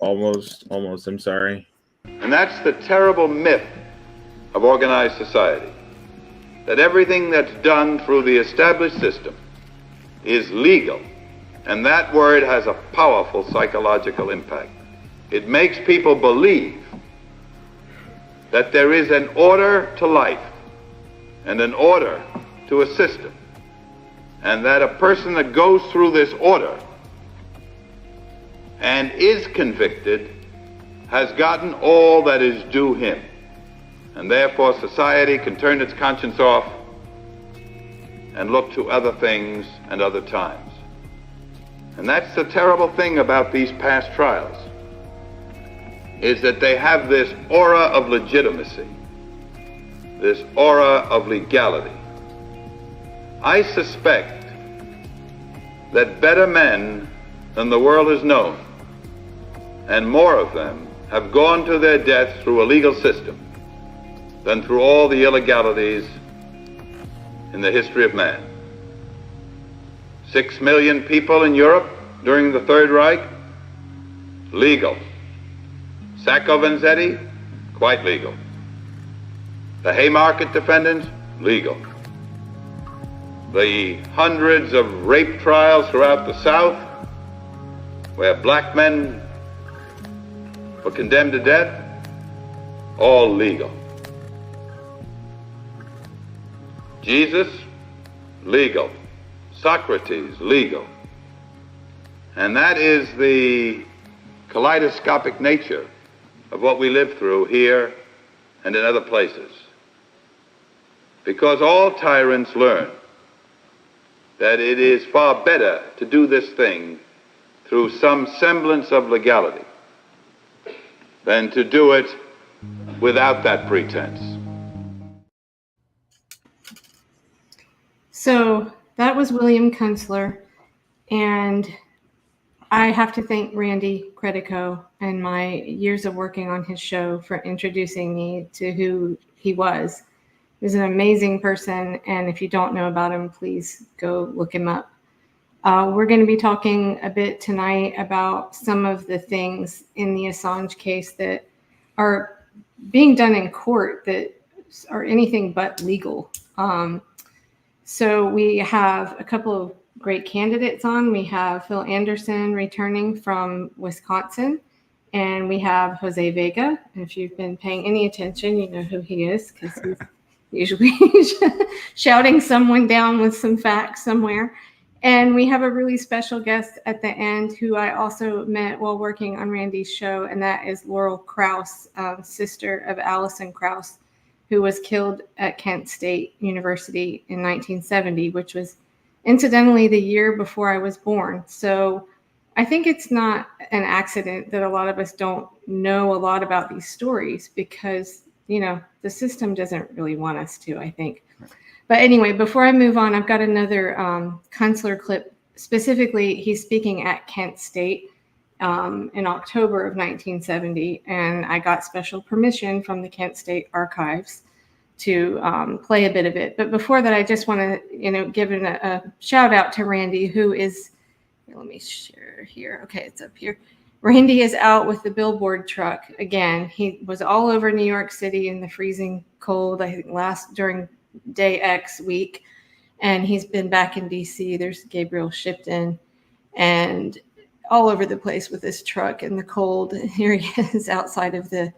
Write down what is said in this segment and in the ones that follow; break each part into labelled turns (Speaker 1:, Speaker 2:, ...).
Speaker 1: Almost, I'm sorry.
Speaker 2: And that's the terrible myth of organized society, that everything that's done through the established system is legal. And that word has a powerful psychological impact. It makes people believe that there is an order to life and an order to a system, and that a person that goes through this order and is convicted has gotten all that is due him. And therefore society can turn its conscience off and look to other things and other times. And that's the terrible thing about these past trials, is that they have this aura of legitimacy, this aura of legality. I suspect that better men than the world has known, and more of them, have gone to their death through a legal system than through all the illegalities in the history of man. 6 million people in Europe during the Third Reich, legal. Sacco Vanzetti, quite legal. The Haymarket defendants, legal. The hundreds of rape trials throughout the South, where black men were condemned to death, all legal. Jesus, legal. Socrates, legal. And that is the kaleidoscopic nature of what we live through here and in other places. Because all tyrants learn that it is far better to do this thing through some semblance of legality than to do it without that pretense.
Speaker 3: So that was William Kunstler, and I have to thank Randy Credico and my years of working on his show for introducing me to who he was. He was an amazing person, and if you don't know about him, please go look him up. We're going to be talking a bit tonight about some of the things in the Assange case that are being done in court that are anything but legal. So we have a couple of great candidates on. We have Phil Anderson returning from Wisconsin, and we have Jose Vega. If you've been paying any attention, you know who he is, because he's usually shouting someone down with some facts somewhere. And we have a really special guest at the end who I also met while working on Randy's show, and that is Laurel Krauss, sister of Allison Krauss, who was killed at Kent State University in 1970, which was incidentally the year before I was born. So I think it's not an accident that a lot of us don't know a lot about these stories because, you know, the system doesn't really want us to, I think. But anyway, before I move on, I've got another Kunstler clip. Specifically, he's speaking at Kent State in October of 1970, and I got special permission from the Kent State archives to play a bit of it. But before that, I just want to, give a shout out to Randy, who is, let me share here. Okay, it's up here. Randy is out with the billboard truck again. He was all over New York City in the freezing cold, I think during day X week, and he's been back in DC. There's Gabriel Shipton, and all over the place with this truck in the cold. Here he is outside of the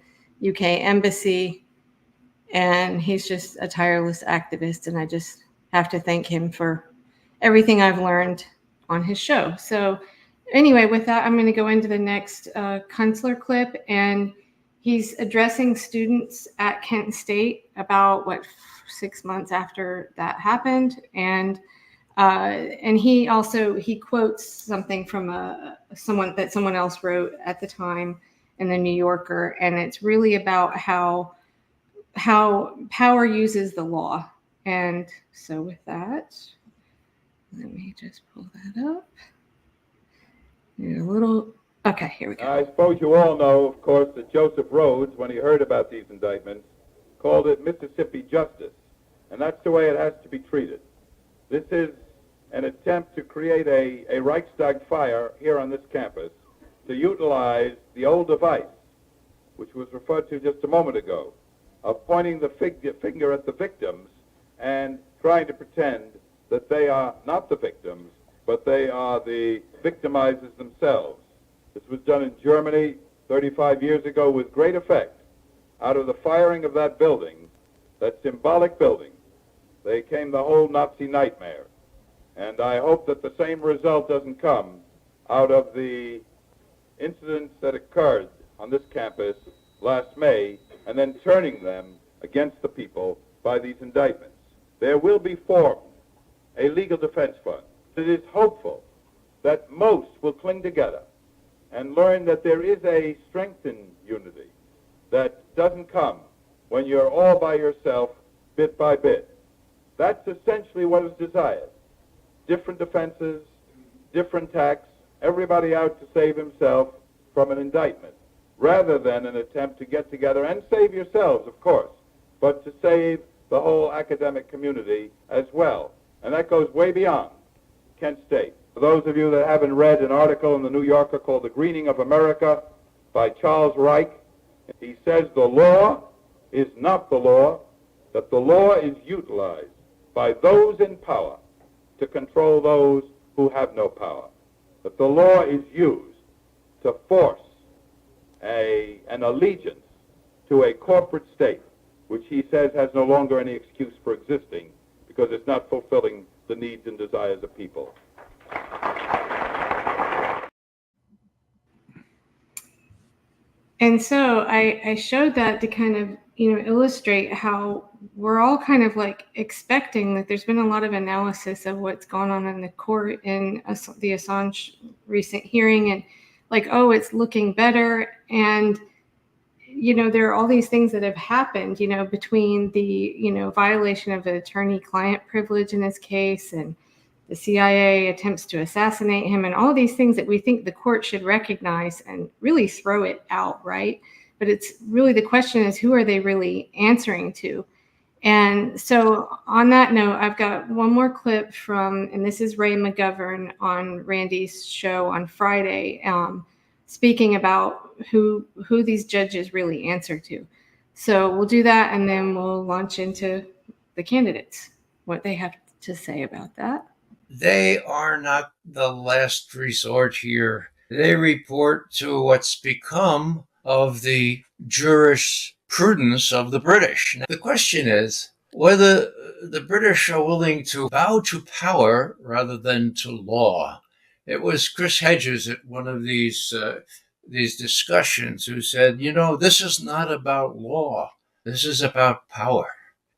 Speaker 3: UK embassy, and he's just a tireless activist, and I just have to thank him for everything I've learned on his show. So anyway, with that, I'm going to go into the next Kunstler clip, and he's addressing students at Kent State about 6 months after that happened, and he quotes something from someone else wrote at the time in the New Yorker, and it's really about how power uses the law. And so with that, let me just pull that up. Okay, here we go.
Speaker 2: I suppose you all know, of course, that Joseph Rhodes, when he heard about these indictments, called it Mississippi justice, and that's the way it has to be treated. This is an attempt to create a Reichstag fire here on this campus to utilize the old device, which was referred to just a moment ago, of pointing the finger at the victims and trying to pretend that they are not the victims, but they are the victimizers themselves. This was done in Germany 35 years ago with great effect. Out of the firing of that building, that symbolic building, they came the whole Nazi nightmare. And I hope that the same result doesn't come out of the incidents that occurred on this campus last May, and then turning them against the people by these indictments. There will be formed a legal defense fund. It is hopeful that most will cling together and learn that there is a strength in unity that doesn't come when you're all by yourself, bit by bit. That's essentially what is desired. Different defenses, different tacks, everybody out to save himself from an indictment, rather than an attempt to get together and save yourselves, of course, but to save the whole academic community as well. And that goes way beyond Kent State. For those of you that haven't read an article in the New Yorker called The Greening of America by Charles Reich, he says the law is not the law, that the law is utilized by those in power to control those who have no power. That the law is used to force an allegiance to a corporate state, which he says has no longer any excuse for existing because it's not fulfilling the needs and desires of people.
Speaker 3: And so I showed that to kind of, illustrate how we're all kind of like expecting that there's been a lot of analysis of what's gone on in the court in the Assange recent hearing, and like, oh, it's looking better. And, there are all these things that have happened, between the, violation of attorney-client privilege in this case, and the CIA attempts to assassinate him, and all these things that we think the court should recognize and really throw it out, right? But it's really, the question is, who are they really answering to? And so on that note, I've got one more clip from, and this is Ray McGovern on Randy's show on Friday, speaking about who these judges really answer to. So we'll do that, and then we'll launch into the candidates, what they have to say about that.
Speaker 1: They are not the last resort here. They report to what's become of the jurisprudence of the British. Now, the question is whether the British are willing to bow to power rather than to law. It was Chris Hedges at one of these discussions who said, this is not about law. This is about power.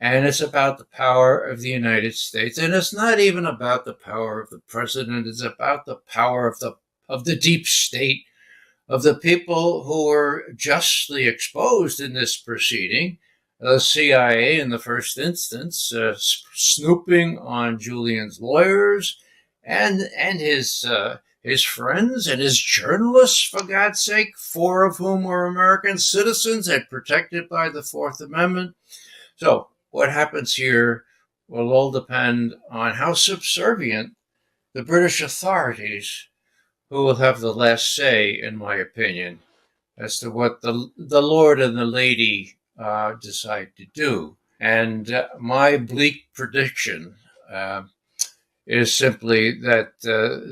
Speaker 1: And it's about the power of the United States. And it's not even about the power of the president. It's about the power of the deep state, of the people who were justly exposed in this proceeding. The CIA, in the first instance, snooping on Julian's lawyers and his friends and his journalists, for God's sake, 4 of whom were American citizens and protected by the Fourth Amendment. So what happens here will all depend on how subservient the British authorities, who will have the last say, in my opinion, as to what the Lord and the Lady decide to do. And my bleak prediction is simply that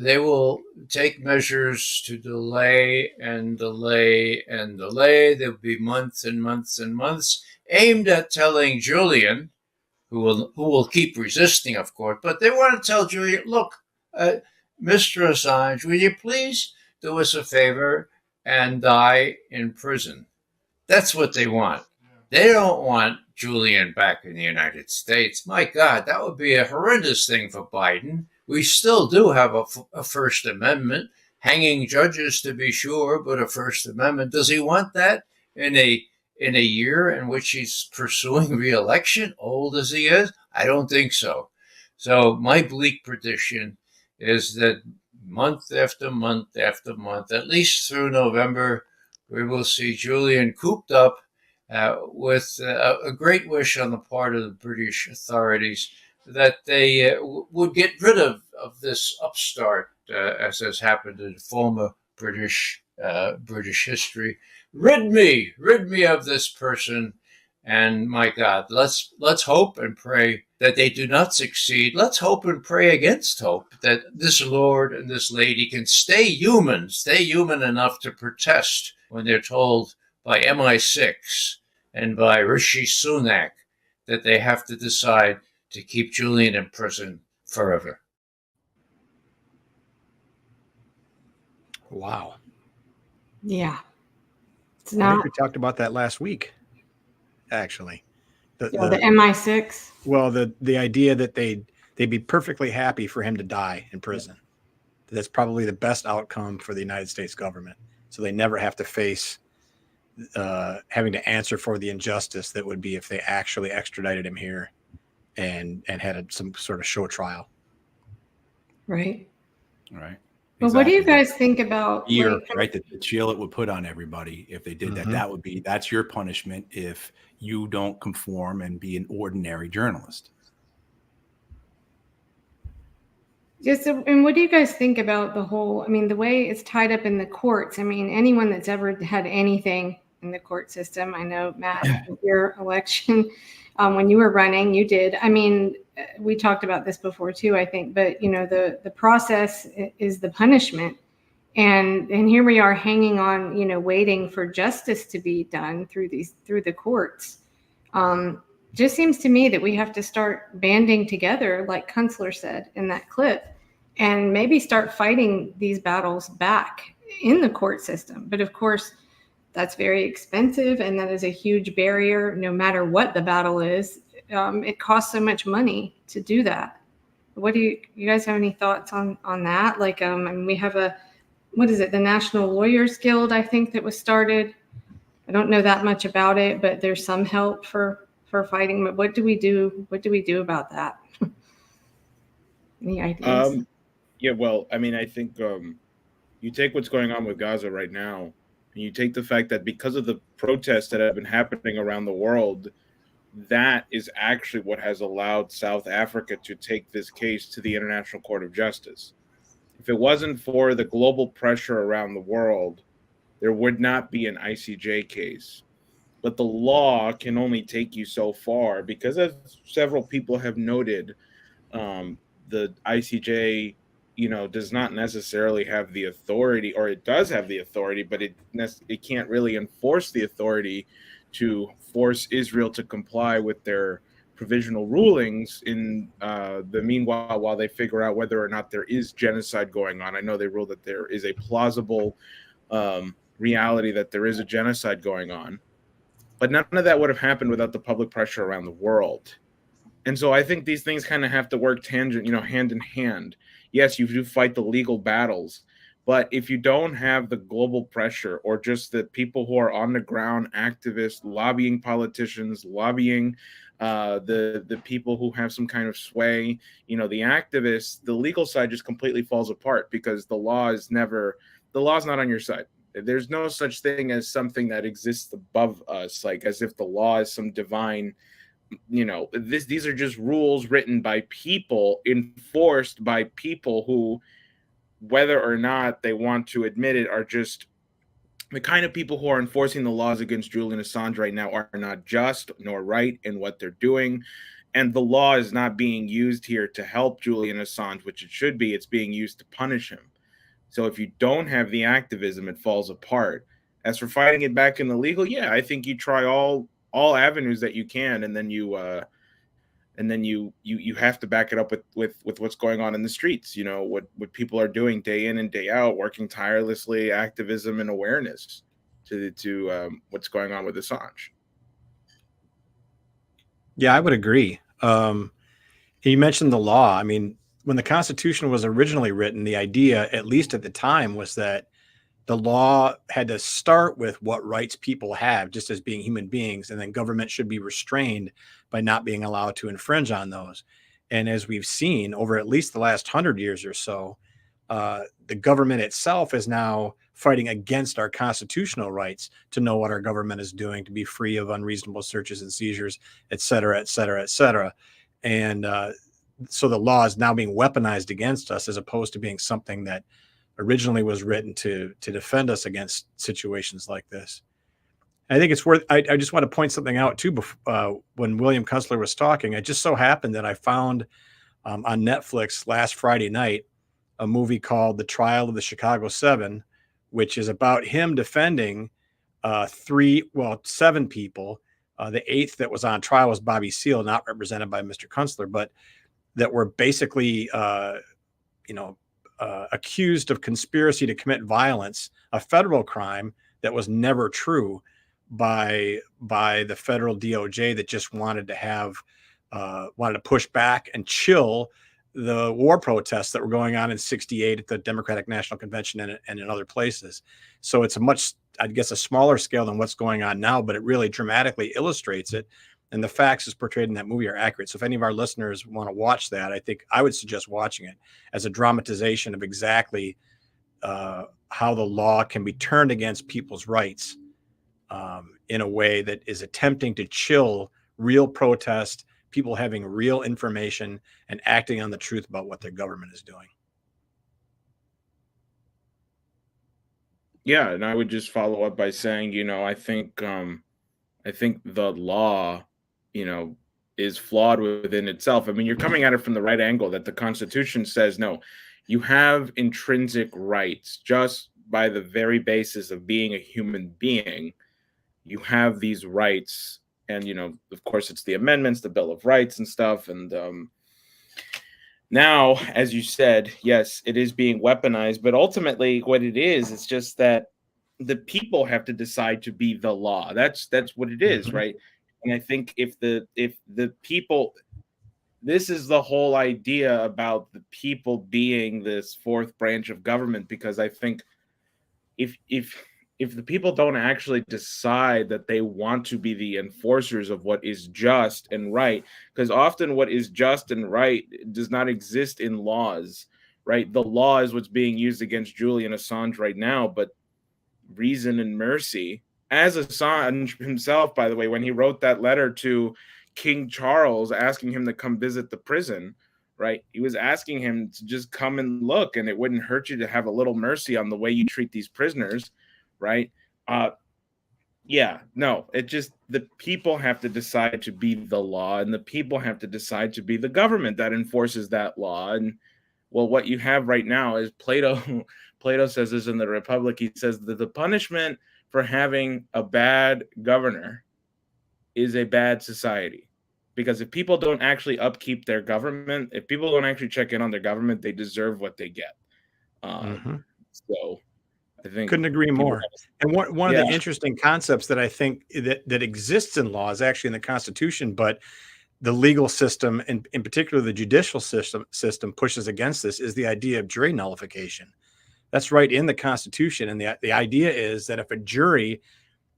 Speaker 1: they will take measures to delay and delay and delay. There will be months and months and months aimed at telling Julian, who will keep resisting, of course, but they want to tell Julian, look, Mr. Assange, will you please do us a favor and die in prison? That's what they want. They don't want Julian back in the United States. My God, that would be a horrendous thing for Biden. We still do have a First Amendment, hanging judges to be sure, but a First Amendment. Does he want that in a year in which he's pursuing re-election, old as he is? I don't think so. So my bleak prediction is that month after month after month, at least through November, we will see Julian cooped up with a great wish on the part of the British authorities that they would get rid of this upstart, as has happened to the former British British history. Rid me of this person. And my God, let's hope and pray that they do not succeed. Let's hope and pray against hope that this lord and this lady can stay human enough to protest when they're told by MI6 and by Rishi Sunak that they have to decide to keep Julian in prison forever.
Speaker 4: Wow.
Speaker 3: Yeah. It's
Speaker 4: I
Speaker 3: not.
Speaker 4: think we talked about that last week, actually.
Speaker 3: The MI6.
Speaker 4: Well, the idea that they'd be perfectly happy for him to die in prison. That's probably the best outcome for the United States government. So they never have to face having to answer for the injustice that would be if they actually extradited him here and had some sort of show trial.
Speaker 3: Right.
Speaker 5: Right.
Speaker 3: But what do you guys think about
Speaker 5: right? The chill it would put on everybody if they did that. That's your punishment if you don't conform and be an ordinary journalist.
Speaker 3: And what do you guys think about the whole, the way it's tied up in the courts? Anyone that's ever had anything in the court system, I know, Matt, your election, when you were running, you did. We talked about this before too, I think, but the process is the punishment. And here we are hanging on, waiting for justice to be done through the courts. Just seems to me that we have to start banding together, like Kunstler said in that clip, and maybe start fighting these battles back in the court system. But of course, that's very expensive, and that is a huge barrier. No matter what the battle is, it costs so much money to do that. What do you guys have any thoughts on that? Like, we have the National Lawyers Guild, I think, that was started. I don't know that much about it, but there's some help for fighting. But what do we do? What do we do about that? Any ideas?
Speaker 6: Yeah, well, I think you take what's going on with Gaza right now, and you take the fact that because of the protests that have been happening around the world, that is actually what has allowed South Africa to take this case to the International Court of Justice. If it wasn't for the global pressure around the world, there would not be an ICJ case. But the law can only take you so far because, as several people have noted, the ICJ, does not necessarily have the authority, or it does have the authority, but it can't really enforce the authority to force Israel to comply with their provisional rulings in the meanwhile, while they figure out whether or not there is genocide going on. I know they ruled that there is a plausible reality that there is a genocide going on, but none of that would have happened without the public pressure around the world. And so I think these things kind of have to work hand in hand. Yes, you do fight the legal battles, but if you don't have the global pressure, or just the people who are on the ground, activists, lobbying politicians, lobbying the people who have some kind of sway, the activists, the legal side just completely falls apart because the law is not on your side. There's no such thing as something that exists above us, like as if the law is some divine, these are just rules written by people, enforced by people who, whether or not they want to admit it, are just the kind of people who are enforcing the laws against Julian Assange right now are not just nor right in what they're doing. And the law is not being used here to help Julian Assange, which it should be. It's being used to punish him. So if you don't have the activism, it falls apart. As for fighting it back in the legal, yeah, I think you try all avenues that you can, and then you have to back it up with what's going on in the streets. What people are doing day in and day out, working tirelessly, activism and awareness to what's going on with Assange.
Speaker 4: Yeah, I would agree. You mentioned the law. When the Constitution was originally written, the idea, at least at the time, was that the law had to start with what rights people have just as being human beings, and then government should be restrained by not being allowed to infringe on those. And as we've seen over at least the last 100 years or so, the government itself is now fighting against our constitutional rights to know what our government is doing, to be free of unreasonable searches and seizures, et cetera, et cetera, et cetera. And so the law is now being weaponized against us, as opposed to being something that originally was written to defend us against situations like this. I think it's worth. I just want to point something out too. When William Kunstler was talking, it just so happened that I found on Netflix last Friday night a movie called The Trial of the Chicago Seven, which is about him defending seven people. The eighth that was on trial was Bobby Seale, not represented by Mr. Kunstler, but that were basically, accused of conspiracy to commit violence, a federal crime that was never true by the federal DOJ that just wanted to push back and chill the war protests that were going on in '68 at the Democratic National Convention and in other places. So it's a smaller scale than what's going on now, but it really dramatically illustrates it. And the facts as portrayed in that movie are accurate. So if any of our listeners want to watch that, I think I would suggest watching it as a dramatization of exactly how the law can be turned against people's rights in a way that is attempting to chill real protest, people having real information and acting on the truth about what their government is doing.
Speaker 6: Yeah, and I would just follow up by saying, I think the law, is flawed within itself. I mean, you're coming at it from the right angle, that the Constitution says, no, you have intrinsic rights just by the very basis of being a human being. You have these rights, and of course, it's the amendments, the Bill of Rights and stuff. And now, as you said, yes, it is being weaponized, but ultimately, what it is, it's just that the people have to decide to be the law. That's what it is, right? And I think if the people, this is the whole idea about the people being this fourth branch of government, because I think if the people don't actually decide that they want to be the enforcers of what is just and right, because often what is just and right does not exist in laws, right? The law is what's being used against Julian Assange right now, but reason and mercy, as Assange himself, by the way, when he wrote that letter to King Charles asking him to come visit the prison, right? He was asking him to just come and look, and it wouldn't hurt you to have a little mercy on the way you treat these prisoners, right? It just, the people have to decide to be the law, and the people have to decide to be the government that enforces that law. And well, what you have right now is Plato says this in the Republic. He says that the punishment for having a bad governor is a bad society. Because if people don't actually upkeep their government, if people don't actually check in on their government, they deserve what they get. So I think
Speaker 4: couldn't agree more. And one of the interesting concepts that I think that exists in law is actually in the Constitution, but the legal system, and in particular the judicial system pushes against this, is the idea of jury nullification. That's right in the Constitution. And the idea is that if a jury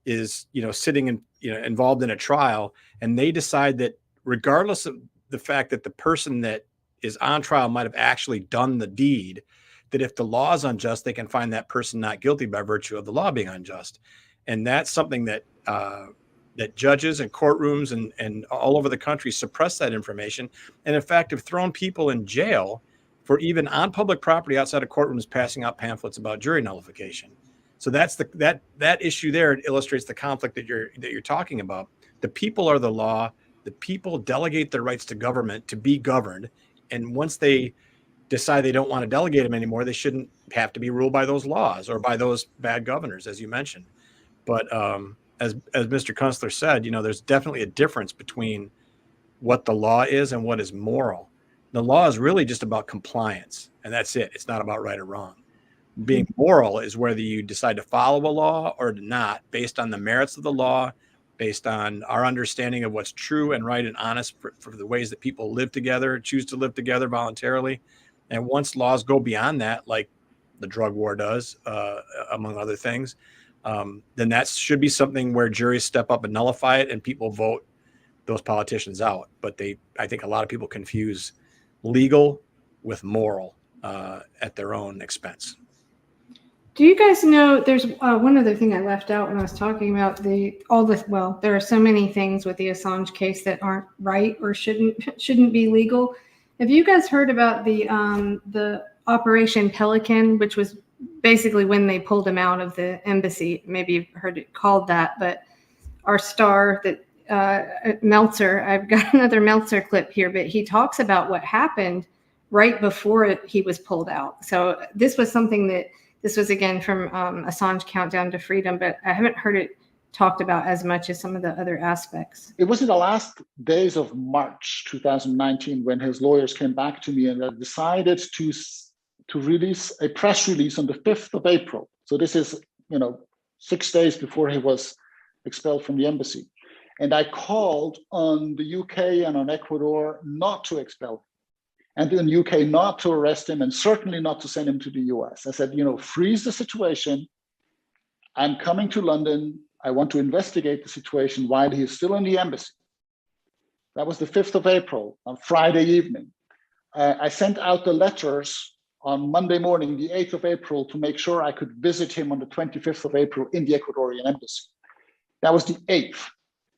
Speaker 4: is, sitting involved in a trial, and they decide that regardless of the fact that the person that is on trial might have actually done the deed, that if the law is unjust, they can find that person not guilty by virtue of the law being unjust. And that's something that that judges and courtrooms and all over the country suppress that information. And in fact, have thrown people in jail for even on public property outside of courtrooms passing out pamphlets about jury nullification. So that's that issue there. It illustrates the conflict that you're talking about. The people are the law. The people delegate their rights to government to be governed. And once they decide they don't want to delegate them anymore, they shouldn't have to be ruled by those laws or by those bad governors, as you mentioned. But as Mr. Kunstler said, there's definitely a difference between what the law is and what is moral. The law is really just about compliance, and that's it. It's not about right or wrong. Being moral is whether you decide to follow a law or not, based on the merits of the law, based on our understanding of what's true and right and honest for the ways that people live together, choose to live together voluntarily. And once laws go beyond that, like the drug war does, among other things, then that should be something where juries step up and nullify it, and people vote those politicians out. But I think a lot of people confuse legal with moral at their own expense.
Speaker 3: Do you guys know, there's one other thing I left out when I was talking about there are so many things with the Assange case that aren't right or shouldn't be legal. Have you guys heard about the Operation Pelican, which was basically when they pulled him out of the embassy. Maybe you've heard it called that, but our star that Meltzer, I've got another Meltzer clip here, but he talks about what happened right before he was pulled out. So this was something this was again from Assange Countdown to Freedom, but I haven't heard it talked about as much as some of the other aspects.
Speaker 7: It was in the last days of March 2019 when his lawyers came back to me and decided to release a press release on the 5th of April. So this is, 6 days before he was expelled from the embassy. And I called on the UK and on Ecuador not to expel him, and in the UK not to arrest him, and certainly not to send him to the US. I said, freeze the situation. I'm coming to London. I want to investigate the situation while he is still in the embassy. That was the 5th of April, on Friday evening. I sent out the letters on Monday morning, the 8th of April, to make sure I could visit him on the 25th of April in the Ecuadorian embassy. That was the 8th.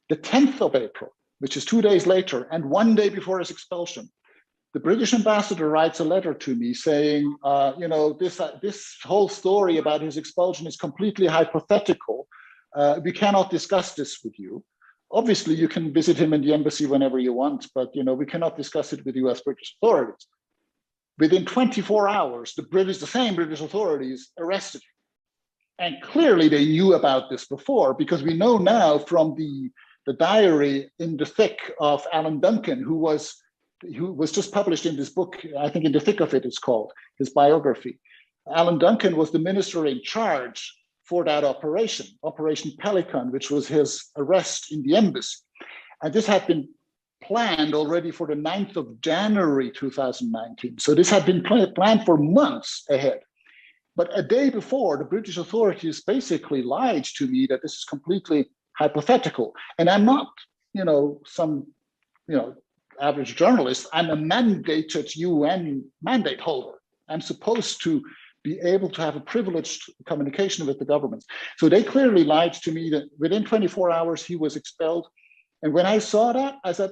Speaker 7: The 10th of April, which is 2 days later, and 1 day before his expulsion, the British ambassador writes a letter to me saying, this whole story about his expulsion is completely hypothetical. We cannot discuss this with you. Obviously, you can visit him in the embassy whenever you want, but we cannot discuss it with US British authorities. Within 24 hours, the same British authorities arrested him. And clearly they knew about this before, because we know now from the diary in the thick of Alan Duncan, who was just published in this book, I think In the Thick of It it's called, his biography. Alan Duncan was the minister in charge for that operation, Operation Pelican, which was his arrest in the embassy. And this had been planned already for the 9th of January 2019. So this had been planned for months ahead. But a day before, the British authorities basically lied to me that this is completely hypothetical. And I'm not, some, average journalist. I'm a mandated UN mandate holder. I'm supposed to be able to have a privileged communication with the government. So they clearly lied to me that within 24 hours he was expelled. And when I saw that, I said,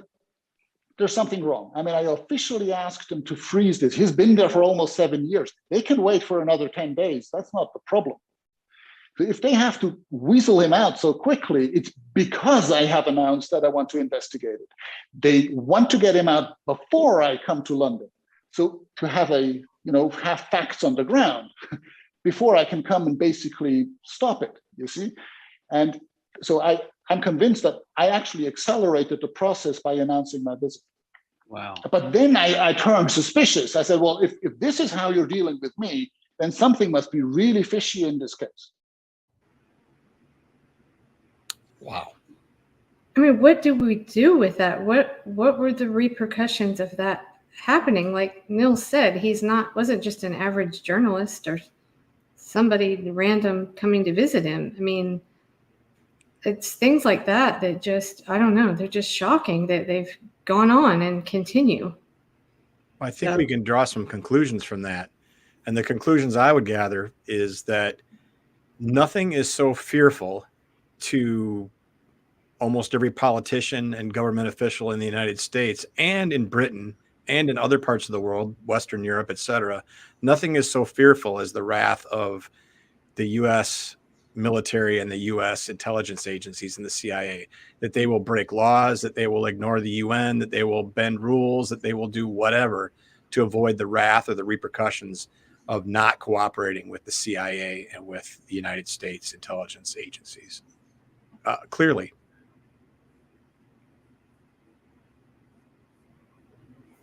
Speaker 7: there's something wrong. I mean, I officially asked them to freeze this. He's been there for almost 7 years. They can wait for another 10 days. That's not the problem. So if they have to weasel him out so quickly, it's because I have announced that I want to investigate it. They want to get him out before I come to London. So to have have facts on the ground before I can come and basically stop it, you see? And so I'm convinced that I actually accelerated the process by announcing my visit.
Speaker 1: Wow.
Speaker 7: But then I turned suspicious. I said, well, if this is how you're dealing with me, then something must be really fishy in this case.
Speaker 1: Wow.
Speaker 3: I mean, what do we do with that? What were the repercussions of that happening? Like Neil said, wasn't just an average journalist or somebody random coming to visit him. I mean, it's things like that just, I don't know, they're just shocking that they've gone on and continue.
Speaker 4: I think we can draw some conclusions from that. And the conclusions I would gather is that nothing is so fearful to almost every politician and government official in the United States and in Britain and in other parts of the world, Western Europe, etc. Nothing is so fearful as the wrath of the U.S. military and the U.S. intelligence agencies and the CIA, that they will break laws, that they will ignore the UN, that they will bend rules, that they will do whatever to avoid the wrath or the repercussions of not cooperating with the CIA and with the United States intelligence agencies. Clearly.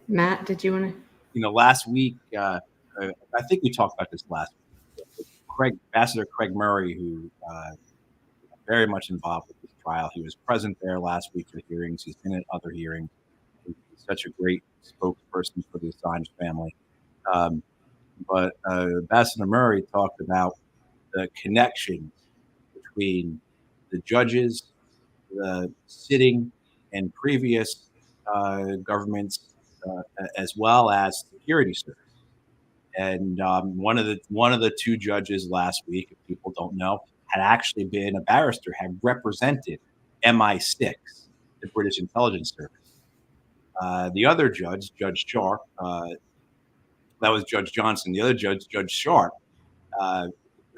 Speaker 3: Matt, did you want to?
Speaker 5: Last week, I think we talked about this last week. Ambassador Craig Murray, who very much involved with this trial, he was present there last week for hearings. He's been at other hearings. He's such a great spokesperson for the Assange family. But Ambassador Murray talked about the connection between the judges, the sitting and previous governments, as well as security service. And one of the two judges last week, if people don't know, had actually been a barrister, had represented MI6, the British intelligence service. The other judge, Judge Sharp, that was Judge Johnson. The other judge, Judge Sharp,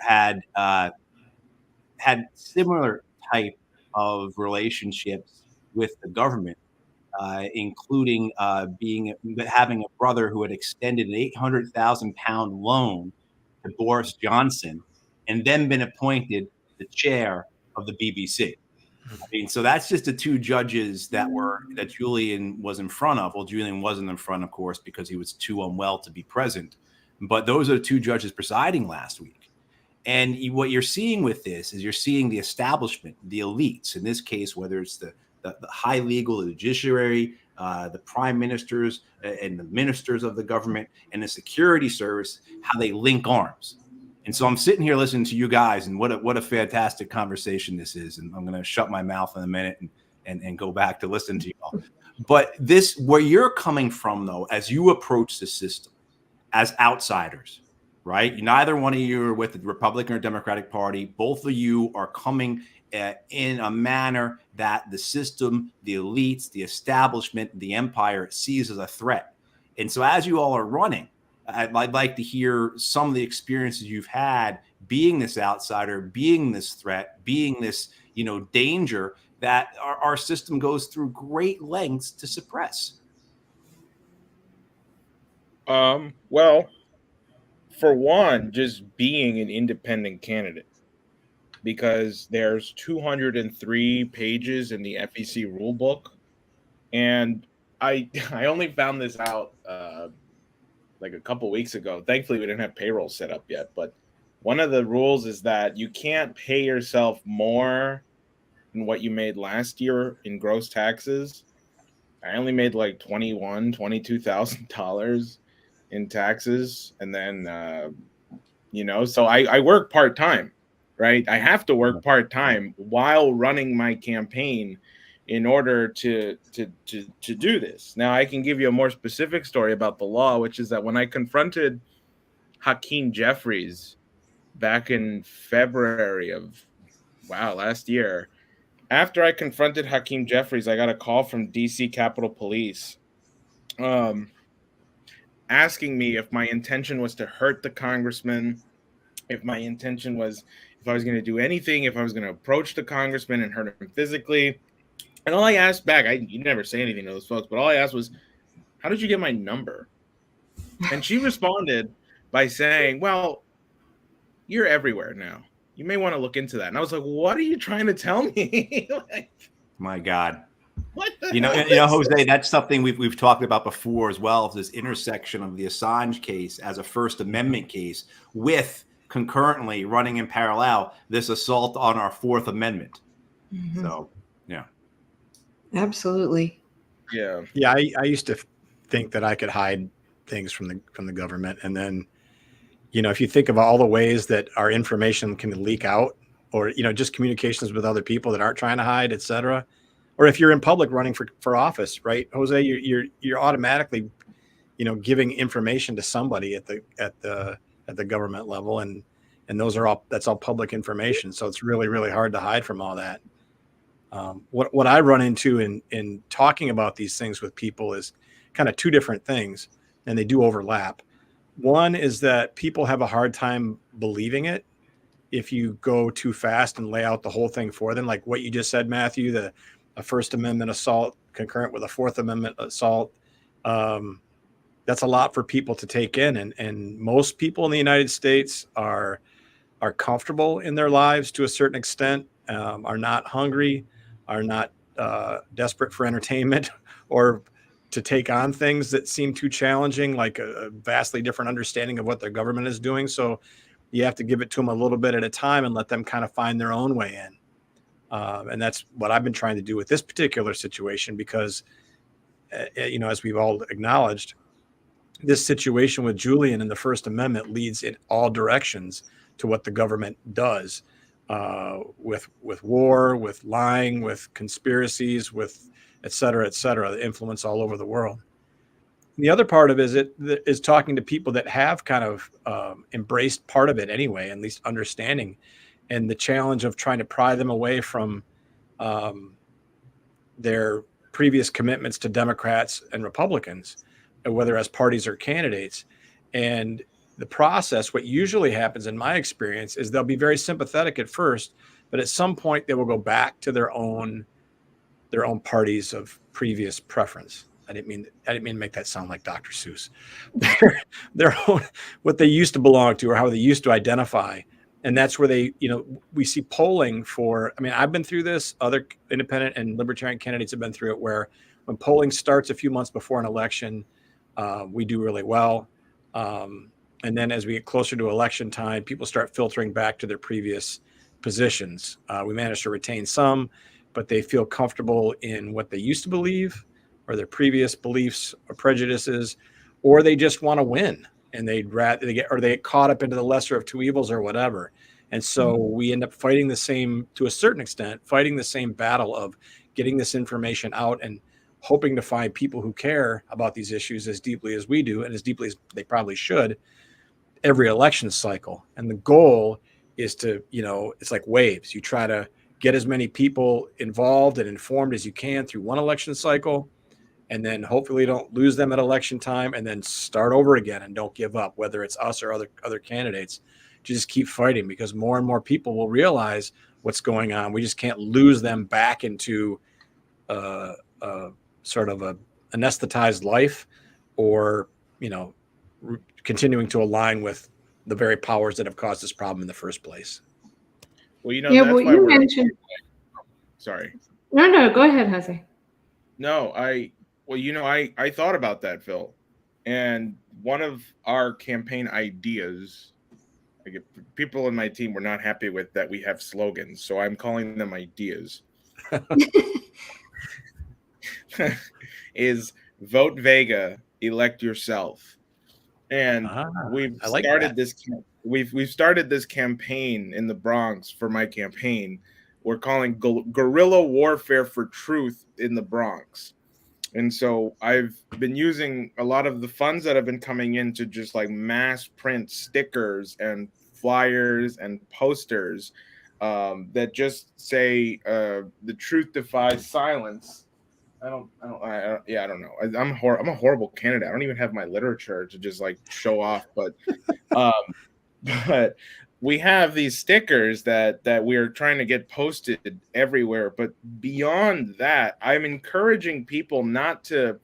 Speaker 5: had similar type of relationships with the government, including having a brother who had extended an 800,000 pound loan to Boris Johnson, and then been appointed the chair of the BBC. I mean, so that's just the two judges that Julian was in front of. Well, Julian wasn't in front, of course, because he was too unwell to be present. But those are the two judges presiding last week. And what you're seeing with this is you're seeing the establishment, the elites, in this case, whether it's the high legal, the judiciary, the prime ministers and the ministers of the government and the security service, how they link arms. And so I'm sitting here listening to you guys, and what a fantastic conversation this is. And I'm going to shut my mouth in a minute and go back to listen to you all. But this, where you're coming from, though, as you approach the system as outsiders, right? Neither one of you are with the Republican or Democratic Party. Both of you are coming in a manner that the system, the elites, the establishment, the empire sees as a threat. And so as you all are running, I'd like to hear some of the experiences you've had being this outsider, being this threat, being this, danger that our system goes through great lengths to suppress.
Speaker 6: Well, for one, just being an independent candidate, because there's 203 pages in the FEC rulebook, and I only found this out like a couple weeks ago. Thankfully, we didn't have payroll set up yet, but one of the rules is that you can't pay yourself more than what you made last year in gross taxes. I only made like $22,000 in taxes, and then so I work part-time, right? I have to work part-time while running my campaign in order to do this. Now, I can give you a more specific story about the law, which is that when I confronted Hakeem Jeffries back in February of last year, after I confronted Hakeem Jeffries, I got a call from DC Capitol Police asking me if my intention was to hurt the congressman, if my intention was, if I was going to do anything, if I was going to approach the congressman and hurt him physically. And all I asked back, you never say anything to those folks, but all I asked was, how did you get my number? And she responded by saying, well, you're everywhere now. You may want to look into that. And I was like, what are you trying to tell me?
Speaker 5: My God.
Speaker 6: What
Speaker 5: Jose, that's something we've talked about before as well, this intersection of the Assange case as a First Amendment case with concurrently running in parallel this assault on our Fourth Amendment. Mm-hmm. So, yeah.
Speaker 3: Absolutely.
Speaker 6: Yeah.
Speaker 4: Yeah. I used to think that I could hide things from the government. And then, if you think of all the ways that our information can leak out, or, just communications with other people that aren't trying to hide, et cetera. Or if you're in public running for office, right, Jose, you're automatically, giving information to somebody at the government level. And that's all public information. So it's really, really hard to hide from all that. What I run into in talking about these things with people is kind of two different things, and they do overlap. One is that people have a hard time believing it if you go too fast and lay out the whole thing for them, like what you just said, Matthew, a First Amendment assault concurrent with a Fourth Amendment assault. That's a lot for people to take in, and most people in the United States are comfortable in their lives to a certain extent, are not hungry, are not desperate for entertainment or to take on things that seem too challenging, like a vastly different understanding of what their government is doing. So you have to give it to them a little bit at a time and let them kind of find their own way in. And that's what I've been trying to do with this particular situation, because, as we've all acknowledged, this situation with Julian and the First Amendment leads in all directions to what the government does with war, with lying, with conspiracies, with et cetera, the influence all over the world. And the other part of it is talking to people that have kind of embraced part of it anyway, at least understanding, and the challenge of trying to pry them away from their previous commitments to Democrats and Republicans, whether as parties or candidates. And the process, what usually happens in my experience is they'll be very sympathetic at first, but at some point they will go back to their own parties of previous preference. I didn't mean to make that sound like Dr. Seuss. Their own, what they used to belong to or how they used to identify. And that's where they, we see polling for, I've been through this, other independent and libertarian candidates have been through it, where when polling starts a few months before an election, we do really well. And then as we get closer to election time, people start filtering back to their previous positions. We manage to retain some, but they feel comfortable in what they used to believe or their previous beliefs or prejudices, or they just want to win and they get caught up into the lesser of two evils or whatever. And so we end up fighting the same battle of getting this information out and hoping to find people who care about these issues as deeply as we do and as deeply as they probably should every election cycle. And the goal is to, it's like waves. You try to get as many people involved and informed as you can through one election cycle, and then hopefully don't lose them at election time, and then start over again and don't give up, whether it's us or other candidates. To just keep fighting, because more and more people will realize what's going on. We just can't lose them back into sort of a anesthetized life, or continuing to align with the very powers that have caused this problem in the first place.
Speaker 6: Well, that's why
Speaker 3: you mentioned.
Speaker 6: Sorry.
Speaker 3: No, go ahead, Jose.
Speaker 6: No, I thought about that, Phil, and one of our campaign ideas, people in my team were not happy with that we have slogans, so I'm calling them ideas. Is vote Vega, elect yourself, and we've started this campaign in the Bronx for my campaign. We're calling guerrilla warfare for truth in the Bronx. And so I've been using a lot of the funds that have been coming in to just like mass print stickers and flyers and posters that just say the truth defies silence. I don't know. I'm a horrible candidate. I don't even have my literature to just like show off, but we have these stickers that we are trying to get posted everywhere. But beyond that, I'm encouraging people not to,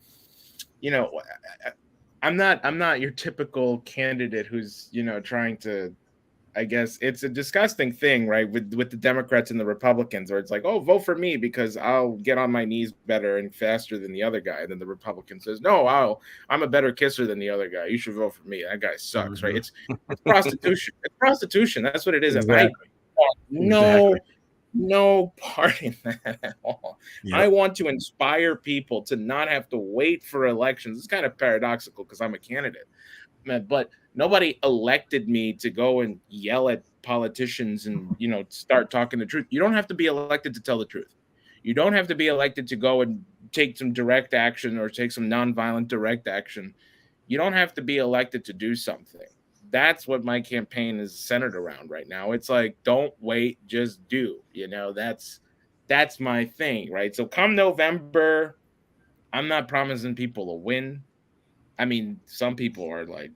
Speaker 6: I'm not your typical candidate who's, trying to, I guess it's a disgusting thing, right? With the Democrats and the Republicans, where it's like, oh, vote for me because I'll get on my knees better and faster than the other guy. And then the Republican says, no, I'm a better kisser than the other guy. You should vote for me. That guy sucks, right? It's prostitution. It's prostitution. That's what it is. Exactly. No part in that at all. Yep. I want to inspire people to not have to wait for elections. It's kind of paradoxical because I'm a candidate, but nobody elected me to go and yell at politicians and, start talking the truth. You don't have to be elected to tell the truth. You don't have to be elected to go and take some direct action or take some nonviolent direct action. You don't have to be elected to do something. That's what my campaign is centered around right now. It's like, don't wait, just do. That's my thing, right? So come November, I'm not promising people a win. Some people are like,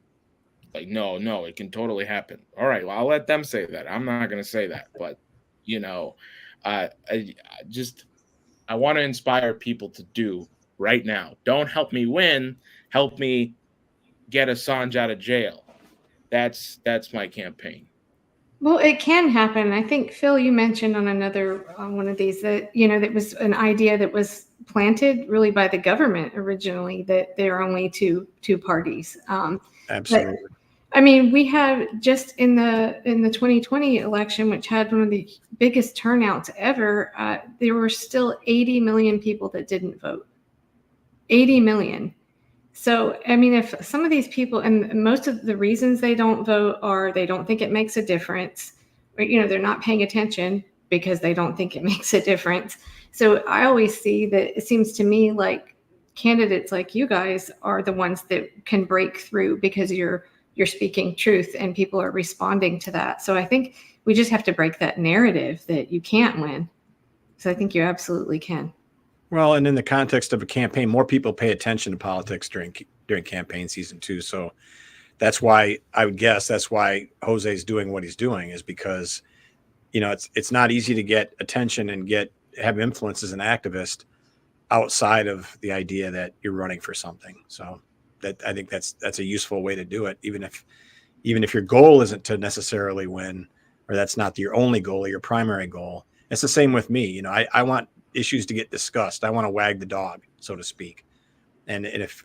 Speaker 6: no, it can totally happen. All right, well, I'll let them say that. I'm not going to say that. But, I want to inspire people to do right now. Don't help me win. Help me get Assange out of jail. That's my campaign.
Speaker 3: Well, it can happen. I think, Phil, you mentioned on another one of these that, that was an idea that was planted really by the government originally, that there are only two parties.
Speaker 4: Absolutely.
Speaker 3: But, we have just in the 2020 election, which had one of the biggest turnouts ever, there were still 80 million people that didn't vote. 80 million. So, if some of these people, and most of the reasons they don't vote are they don't think it makes a difference, or, they're not paying attention because they don't think it makes a difference. So I always see that it seems to me like candidates like you guys are the ones that can break through because you're speaking truth and people are responding to that. So I think we just have to break that narrative that you can't win. So I think you absolutely can.
Speaker 4: Well, and in the context of a campaign, more people pay attention to politics during campaign season too. So that's why I would guess that's why Jose's doing what he's doing, is because, you know, it's not easy to get attention and have influence as an activist outside of the idea that you're running for something. So that, I think that's a useful way to do it, even if your goal isn't to necessarily win, or that's not your only goal or your primary goal. It's the same with me. You know, I want issues to get discussed. I want to wag the dog, so to speak. And if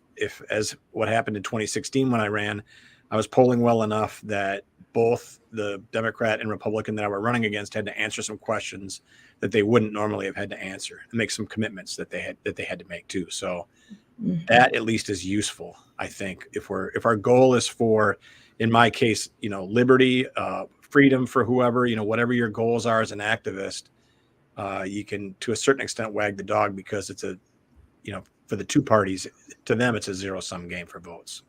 Speaker 4: as what happened in 2016 when I ran, I was polling well enough that both the Democrat and Republican that I were running against had to answer some questions that they wouldn't normally have had to answer, and make some commitments that they had to make too. So that at least is useful, I think. If our goal is for, in my case, you know, liberty, freedom for whoever, you know, whatever your goals are as an activist, you can to a certain extent wag the dog, because it's a, you know, for the two parties, to them it's a zero-sum game for votes.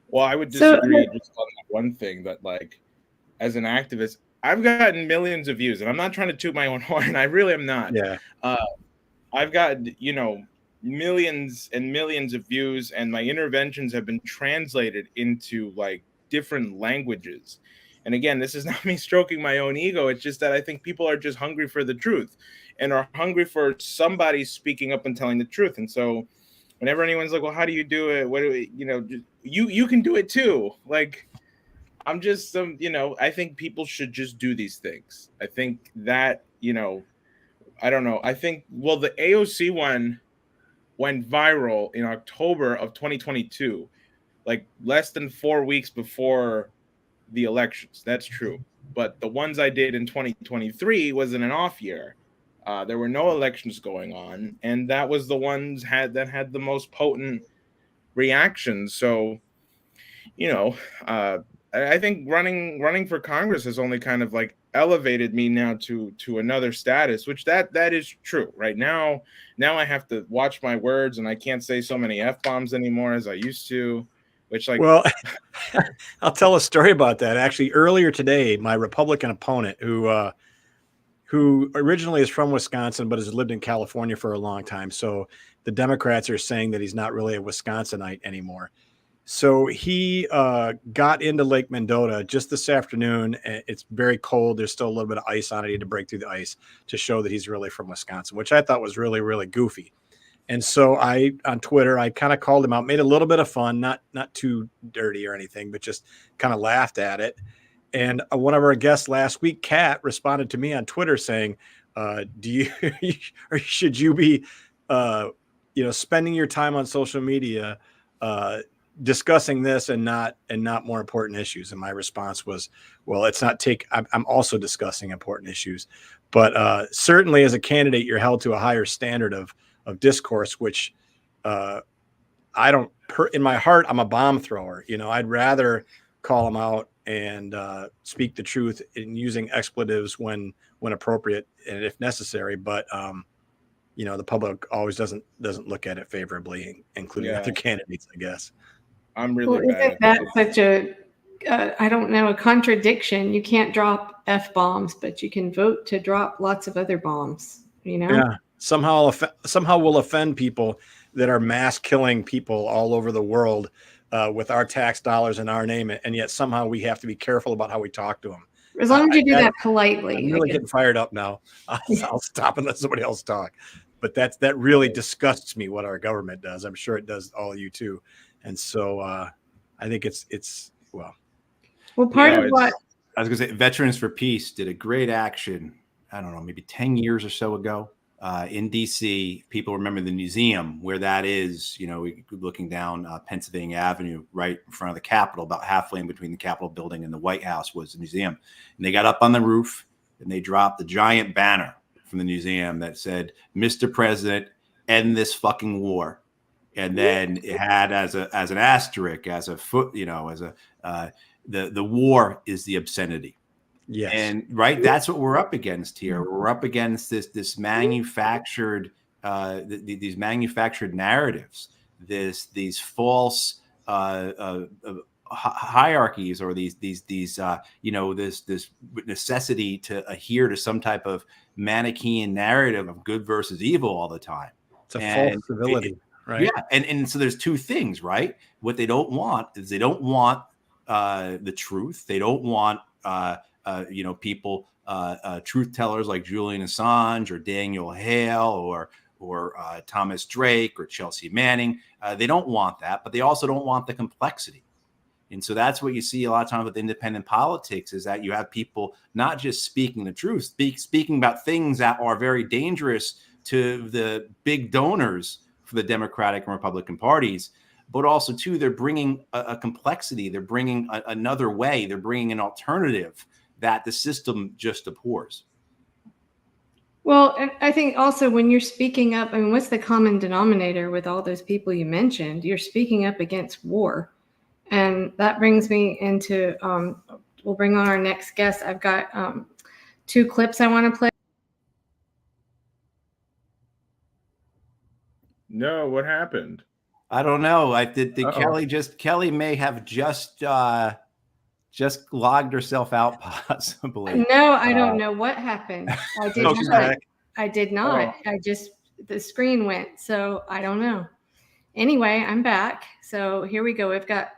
Speaker 6: Well, I would disagree just on that one thing, that like, as an activist, I've gotten millions of views, and I'm not trying to toot my own horn. I really am not.
Speaker 4: Yeah.
Speaker 6: I've got, you know, millions and millions of views, and my interventions have been translated into like different languages. And again, this is not me stroking my own ego. It's just that I think people are just hungry for the truth, and are hungry for somebody speaking up and telling the truth. And so whenever anyone's like, well, how do you do it? What do we, you know, you can do it too. Like, I'm just, you know, I think people should just do these things. I think that, you know, I don't know. I think, well, the AOC one went viral in October of 2022, like less than 4 weeks before the elections. That's true. But the ones I did in 2023 was in an off year. There were no elections going on, and that was the ones that had the most potent reactions. So, you know, I think running for Congress has only kind of like elevated me now to another status, which that is true. Right now I have to watch my words, and I can't say so many F-bombs anymore as I used to, which, like,
Speaker 4: well, I'll tell a story about that. Actually, earlier today, my Republican opponent, who originally is from Wisconsin but has lived in California for a long time, so the Democrats are saying that he's not really a Wisconsinite anymore. So he got into Lake Mendota just this afternoon. It's very cold. There's still a little bit of ice on it. He had to break through the ice to show that he's really from Wisconsin, which I thought was really, really goofy. And so on Twitter, I kind of called him out, made a little bit of fun, not too dirty or anything, but just kind of laughed at it. And one of our guests last week, Kat, responded to me on Twitter saying, do you, or should you be, spending your time on social media, discussing this and not more important issues? And my response was, well, I'm also discussing important issues, but certainly as a candidate, you're held to a higher standard of discourse, which I don't, in my heart, I'm a bomb thrower. You know, I'd rather call them out and speak the truth in using expletives when appropriate and if necessary. But the public always doesn't look at it favorably, including other candidates, I guess.
Speaker 6: I'm really bad.
Speaker 3: Isn't that such a I don't know, a contradiction? You can't drop F-bombs, but you can vote to drop lots of other bombs, you know?
Speaker 4: Yeah. Somehow we'll offend people that are mass killing people all over the world with our tax dollars in our name, and yet somehow we have to be careful about how we talk to them.
Speaker 3: As long as you do that politely.
Speaker 4: I'm really getting fired up now. I'll stop and let somebody else talk. But that really disgusts me, what our government does. I'm sure it does all of you too. And so I think it's
Speaker 3: part of what
Speaker 5: I was going to say, Veterans for Peace did a great action, I don't know, maybe 10 years or so ago in DC. People remember the museum where that is, looking down Pennsylvania Avenue, right in front of the Capitol, about halfway in between the Capitol building and the White House was the museum. And they got up on the roof and they dropped the giant banner from the museum that said, "Mr. President, end this fucking war." And then it had as an asterisk, as a foot, the war is the obscenity.
Speaker 4: Yes.
Speaker 5: And right, that's what we're up against here. We're up against this manufactured these manufactured narratives, these false hierarchies, or these this necessity to adhere to some type of Manichaean narrative of good versus evil all the time.
Speaker 4: It's a false civility. Right.
Speaker 5: Yeah. And so there's two things, right? What they don't want is they don't want the truth. They don't want people, truth tellers like Julian Assange or Daniel Hale or Thomas Drake or Chelsea Manning. They don't want that, but they also don't want the complexity. And so that's what you see a lot of times with independent politics, is that you have people not just speaking the truth, speaking about things that are very dangerous to the big donors for the Democratic and Republican parties, but also, too, they're bringing a complexity. They're bringing another way. They're bringing an alternative that the system just abhors.
Speaker 3: Well, and I think also when you're speaking up, I mean, what's the common denominator with all those people you mentioned? You're speaking up against war. And that brings me into, we'll bring on our next guest. I've got 2 clips I want to play.
Speaker 6: No, what happened?
Speaker 5: I don't know. Kelly may have just logged herself out, possibly.
Speaker 3: No, I don't know what happened. I did not.
Speaker 5: Back.
Speaker 3: I did not. The screen went, so I don't know. Anyway, I'm back. So here we go. We've got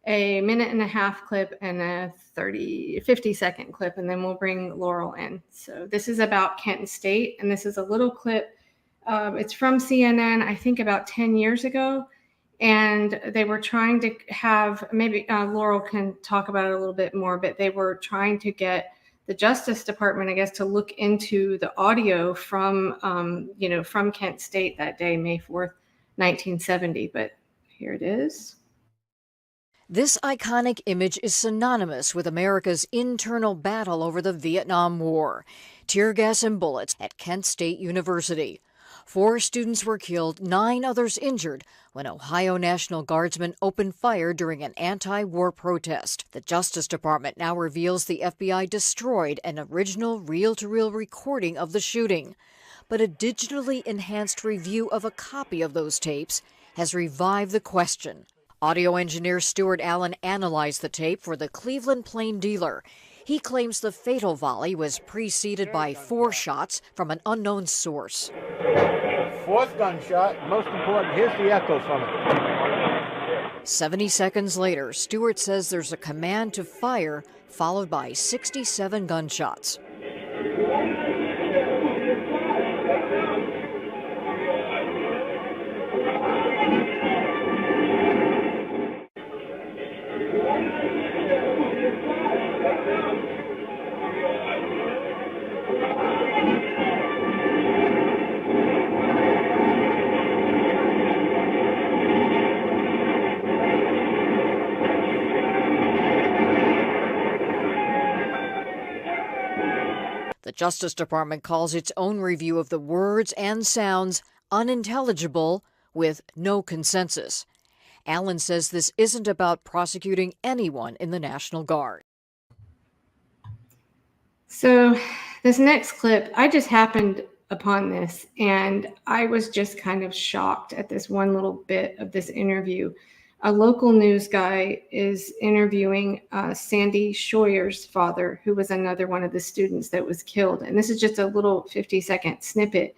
Speaker 3: a 1.5-minute clip and a 50-second clip, and then we'll bring Laurel in. So this is about Kent State, and this is a little clip. It's from CNN, I think about 10 years ago, and they were trying to have, maybe Laurel can talk about it a little bit more, but they were trying to get the Justice Department, I guess, to look into the audio from, from Kent State that day, May 4th, 1970. But here it is.
Speaker 8: This iconic image is synonymous with America's internal battle over the Vietnam War. Tear gas and bullets at Kent State University. 4 students were killed, 9 others injured when Ohio National Guardsmen opened fire during an anti-war protest. The Justice Department now reveals the FBI destroyed an original reel-to-reel recording of the shooting. But a digitally enhanced review of a copy of those tapes has revived the question. Audio engineer Stuart Allen analyzed the tape for the Cleveland Plain Dealer. He claims the fatal volley was preceded by 4 shots from an unknown source.
Speaker 9: 4th gunshot, most important, here's the echo from it.
Speaker 8: 70 seconds later, Stewart says there's a command to fire, followed by 67 gunshots. The Justice Department calls its own review of the words and sounds unintelligible with no consensus. Allen says this isn't about prosecuting anyone in the National Guard.
Speaker 3: So this next clip, I just happened upon this, and I was just kind of shocked at this one little bit of this interview. A local news guy is interviewing Sandy Scheuer's father, who was another one of the students that was killed. And this is just a little 50-second snippet.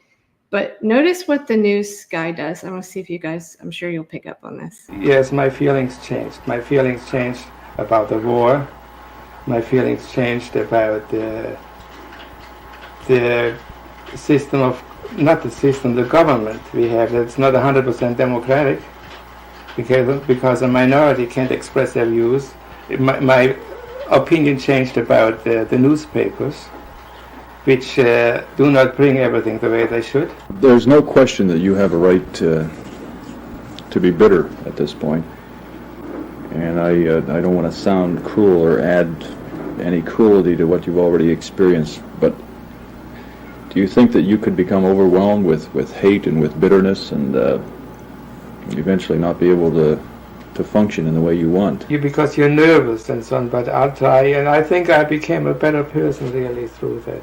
Speaker 3: But notice what the news guy does. I want to see if you guys, I'm sure you'll pick up on this.
Speaker 10: Yes, my feelings changed. My feelings changed about the war. My feelings changed about the system of, not the system, the government we have. It's not 100% democratic. Because a minority can't express their views. My opinion changed about the newspapers, which do not bring everything the way they should.
Speaker 11: There's no question that you have a right to be bitter at this point. And I don't want to sound cruel or add any cruelty to what you've already experienced, but do you think that you could become overwhelmed with hate and with bitterness and eventually not be able to function in the way you want?
Speaker 10: Because you're nervous and so on, but I'll try, and I think I became a better person really through that.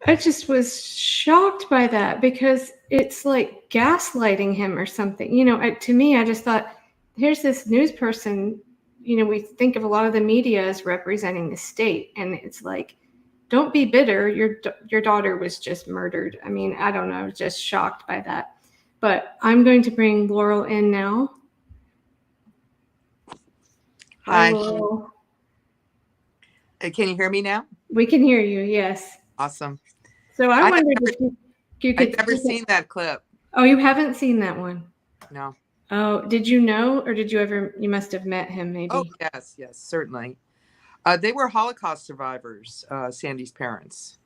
Speaker 3: I just was shocked by that, because it's like gaslighting him or something. To me, I just thought, here's this news person, we think of a lot of the media as representing the state, and it's like, don't be bitter. Your daughter was just murdered. I mean, I don't know. I was just shocked by that. But I'm going to bring Laurel in now. Hi,
Speaker 12: Hi.
Speaker 3: Laurel.
Speaker 12: Can you hear me now?
Speaker 3: We can hear you. Yes.
Speaker 12: Awesome.
Speaker 3: So I wondered if you
Speaker 12: I've
Speaker 3: could.
Speaker 12: never seen that clip.
Speaker 3: Oh, you haven't seen that one?
Speaker 12: No.
Speaker 3: Oh, did you know, or did you ever? You must have met him, maybe.
Speaker 12: Oh, yes, certainly. They were Holocaust survivors, Sandy's parents.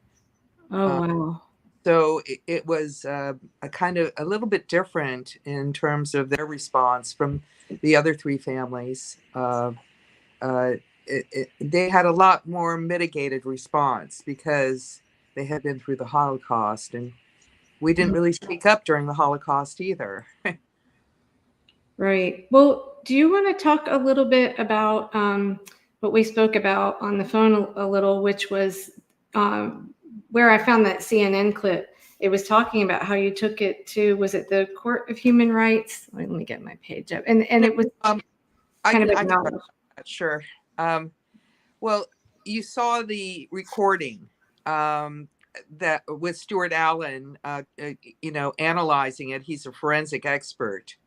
Speaker 3: Oh, wow.
Speaker 12: So it was a kind of a little bit different in terms of their response from the other three families. They had a lot more mitigated response because they had been through the Holocaust, and we didn't really speak up during the Holocaust either.
Speaker 3: Right. Well, do you want to talk a little bit about what we spoke about on the phone a little, which was where I found that CNN clip. It was talking about how you took it to, was it the Court of Human Rights? Let me get my page up. And it was kind of acknowledged.
Speaker 12: Sure. Well, you saw the recording that with Stuart Allen, analyzing it. He's a forensic expert.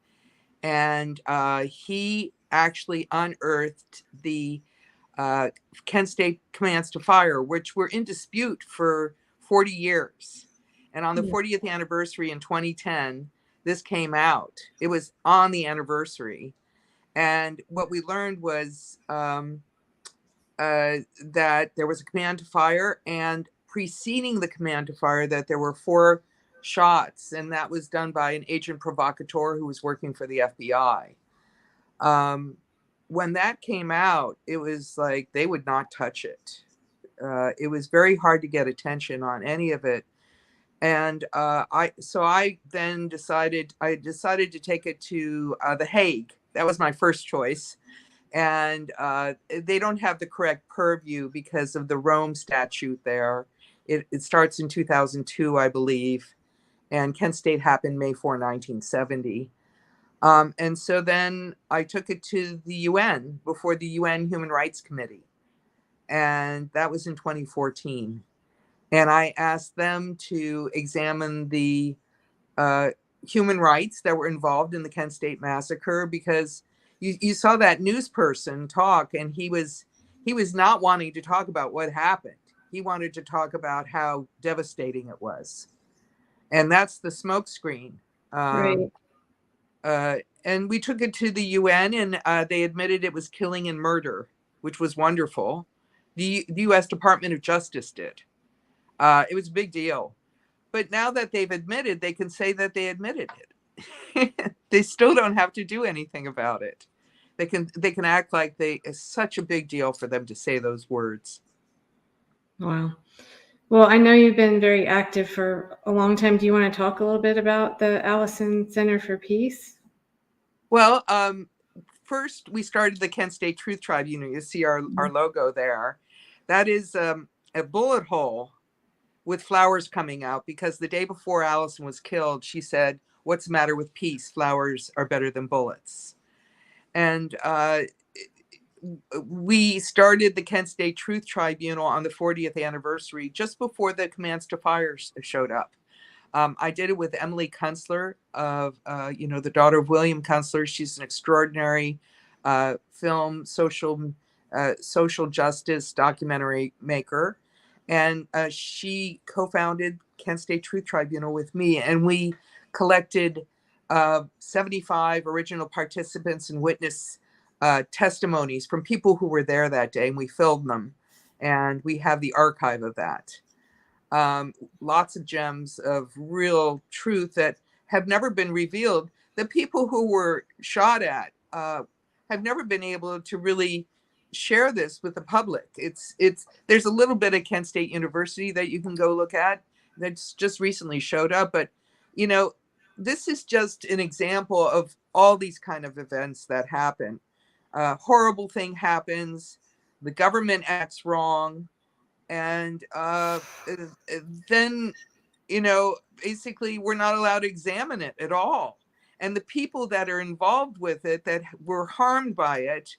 Speaker 12: And he actually unearthed the Kent State commands to fire, which were in dispute for 40 years. And on the 40th anniversary in 2010, this came out. It was on the anniversary. And what we learned was that there was a command to fire, and preceding the command to fire, that there were 4 shots, and that was done by an agent provocateur who was working for the FBI. When that came out, it was like they would not touch it. It was very hard to get attention on any of it, and I then decided to take it to The Hague. That was my first choice, and they don't have the correct purview because of the Rome Statute there. It starts in 2002, I believe, and Kent State happened May 4, 1970. And so then I took it to the UN, before the UN Human Rights Committee, and that was in 2014. And I asked them to examine the human rights that were involved in the Kent State massacre, because you saw that news person talk, and he was not wanting to talk about what happened. He wanted to talk about how devastating it was, and that's the smokescreen.
Speaker 3: Right.
Speaker 12: And we took it to the UN, and they admitted it was killing and murder, which was wonderful. The U.S. Department of Justice did. It was a big deal. But now that they've admitted, they can say that they admitted it. They still don't have to do anything about it. They can act like it's such a big deal for them to say those words.
Speaker 3: Wow. Well, I know you've been very active for a long time. Do you want to talk a little bit about the Allison Center for Peace?
Speaker 12: Well, first we started the Kent State Truth Tribunal. You see our logo there. That is a bullet hole with flowers coming out, because the day before Allison was killed, she said, "What's the matter with peace? Flowers are better than bullets." And we started the Kent State Truth Tribunal on the 40th anniversary, just before the commands to fire showed up. I did it with Emily Kunstler, the daughter of William Kunstler. She's an extraordinary film, social justice documentary maker. And she co-founded Kent State Truth Tribunal with me. And we collected 75 original participants and witness testimonies from people who were there that day. And we filmed them. And we have the archive of that. Lots of gems of real truth that have never been revealed. The people who were shot at have never been able to really share this with the public. There's a little bit at Kent State University that you can go look at that's just recently showed up, but this is just an example of all these kind of events that happen. Horrible thing happens, the government acts wrong, and then basically we're not allowed to examine it at all. And the people that are involved with it, that were harmed by it,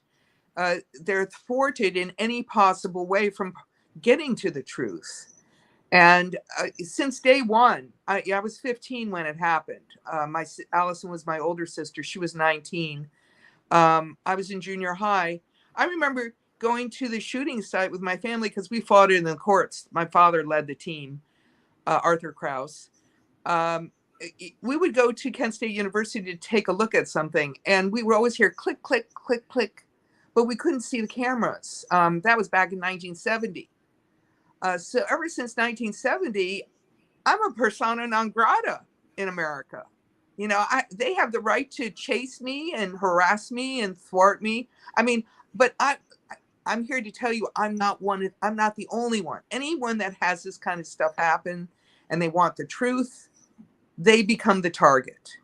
Speaker 12: they're thwarted in any possible way from getting to the truth. And since day one, I was 15 when it happened. Allison was my older sister. She was 19. I was in junior high. I remember going to the shooting site with my family because we fought in the courts. My father led the team, Arthur Krause. We would go to Kent State University to take a look at something, and we would always hear click, click, click, click, but we couldn't see the cameras. That was back in 1970. So ever since 1970, I'm a persona non grata in America. You know, they have the right to chase me and harass me and thwart me. I mean, but I'm here to tell you, I'm not the only one. Anyone that has this kind of stuff happen and they want the truth, they become the target.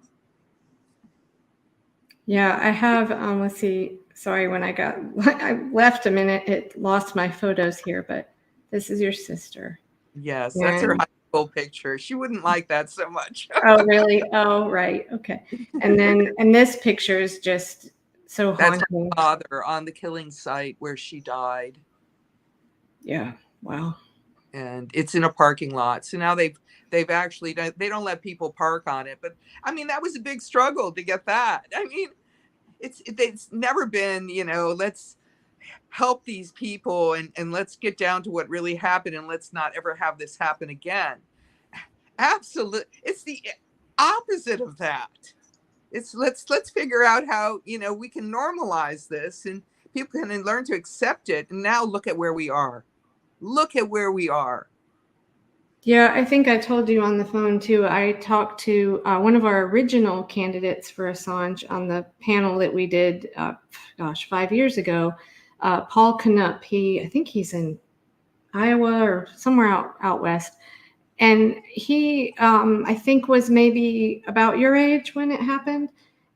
Speaker 3: Yeah, I have, let's see, sorry, when I left a minute, it lost my photos here, but this is your sister.
Speaker 12: Yes, that's her high school picture. She wouldn't like that so much.
Speaker 3: Oh, really? Oh, right. Okay. And this picture is just so
Speaker 12: That's
Speaker 3: haunting.
Speaker 12: her father on the killing site where she died.
Speaker 3: Yeah. Wow.
Speaker 12: And it's in a parking lot. So now they've actually, they don't let people park on it. But I mean, that was a big struggle to get that. I mean, it's never been, you know, let's help these people and let's get down to what really happened and let's not ever have this happen again. Absolutely. It's the opposite of that. It's let's figure out how, you know, we can normalize this and people can learn to accept it. And now look at where we are. Look at where we are.
Speaker 3: Yeah, I think I told you on the phone too. I talked to one of our original candidates for Assange on the panel that we did, 5 years ago, Paul Knupp. I think he's in Iowa or somewhere out west. And he, I think, was maybe about your age when it happened.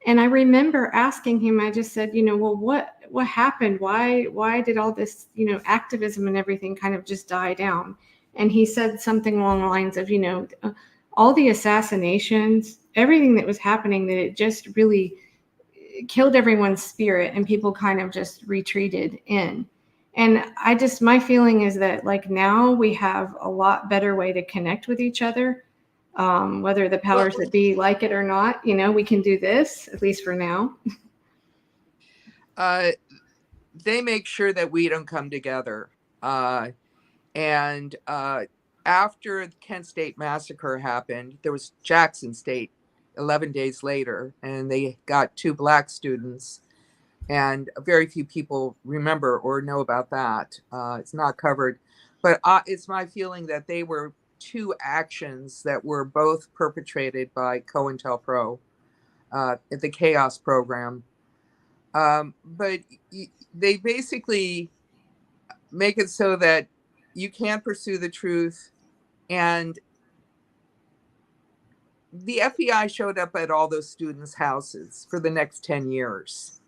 Speaker 3: And I remember asking him, I just said, you know, well, what happened? Why did all this, you know, activism and everything kind of just die down? And he said something along the lines of, you know, all the assassinations, everything that was happening, that it just really killed everyone's spirit and people kind of just retreated in. And my feeling is that like now we have a lot better way to connect with each other, whether the powers that be like it or not, you know, we can do this, at least for now.
Speaker 12: They make sure that we don't come together. And after the Kent State massacre happened, there was Jackson State 11 days later, and they got 2 Black students. And very few people remember or know about that. It's not covered. But it's my feeling that they were 2 actions that were both perpetrated by COINTELPRO at the Chaos program. But they basically make it so that you can't pursue the truth. And the FBI showed up at all those students' houses for the next 10 years.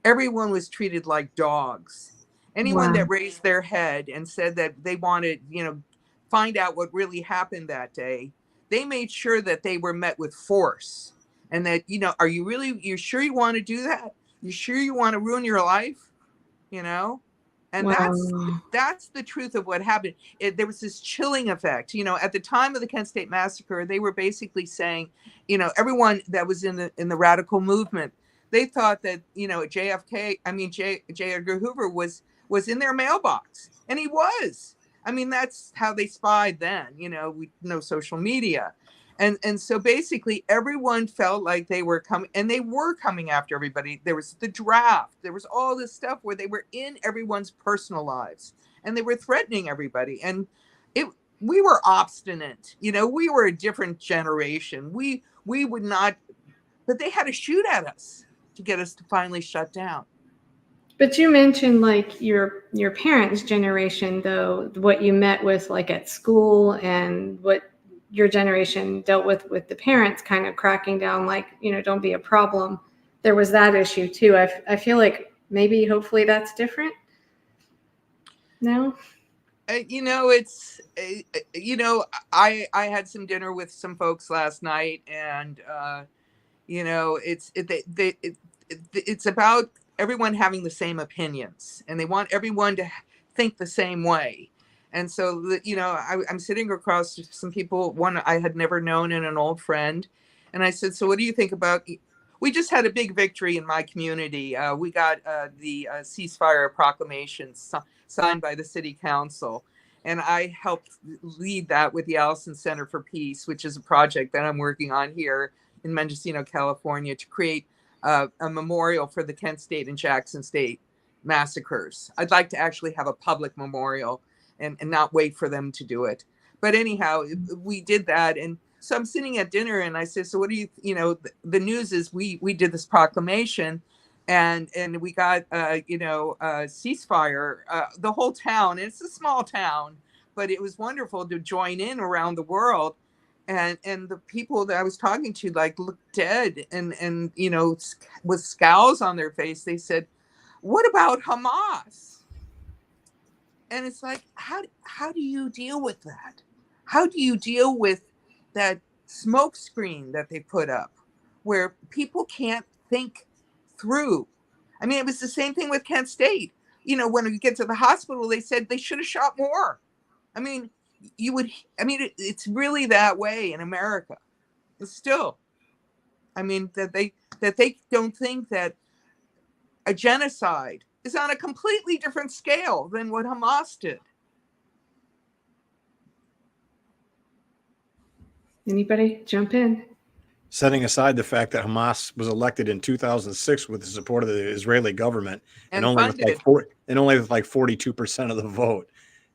Speaker 12: Everyone was treated like dogs. Anyone that raised their head and said that they wanted, you know, find out what really happened that day, they made sure that they were met with force. And that, you know, you sure you want to do that? You sure you want to ruin your life? You know? And that's the truth of what happened. There was this chilling effect. You know, at the time of the Kent State massacre, they were basically saying, you know, everyone that was in the radical movement, they thought that, you know, J. Edgar Hoover was in their mailbox, and he was. I mean, that's how they spied then. You know, no social media. And so basically everyone felt like they were coming, and they were coming after everybody. There was the draft. There was all this stuff where they were in everyone's personal lives and they were threatening everybody. And we were obstinate. You know, we were a different generation. We would not, but they had to shoot at us to get us to finally shut down.
Speaker 3: But you mentioned like your parents' generation, though, what you met with like at school and what your generation dealt with the parents kind of cracking down, like, you know, don't be a problem. There was that issue too. I feel like maybe hopefully that's different now.
Speaker 12: You know, it's, you know, I had some dinner with some folks last night, and, you know, it's about everyone having the same opinions, and they want everyone to think the same way. And so, you know, I'm sitting across some people, one I had never known and an old friend. And I said, so what do you think about we just had a big victory in my community. We got the ceasefire proclamation signed by the city council. And I helped lead that with the Allison Center for Peace, which is a project that I'm working on here in Mendocino, California, to create a memorial for the Kent State and Jackson State massacres. I'd like to actually have a public memorial and not wait for them to do it. But anyhow, we did that. And so I'm sitting at dinner and I said, so what do the news is we did this proclamation and we got, ceasefire, the whole town. It's a small town, but it was wonderful to join in around the world. And the people that I was talking to looked dead and with scowls on their face. They said, what about Hamas? And it's like, how do you deal with that? How do you deal with that smoke screen that they put up where people can't think through? I mean, it was the same thing with Kent State. When we get to the hospital, they said they should have shot more. I mean, it's really that way in America. Still, I mean, that they don't think that a genocide is on a completely different scale than what Hamas did.
Speaker 3: Anybody jump in?
Speaker 4: Setting aside the fact that Hamas was elected in 2006 with the support of the Israeli government and only with like 42% of the vote.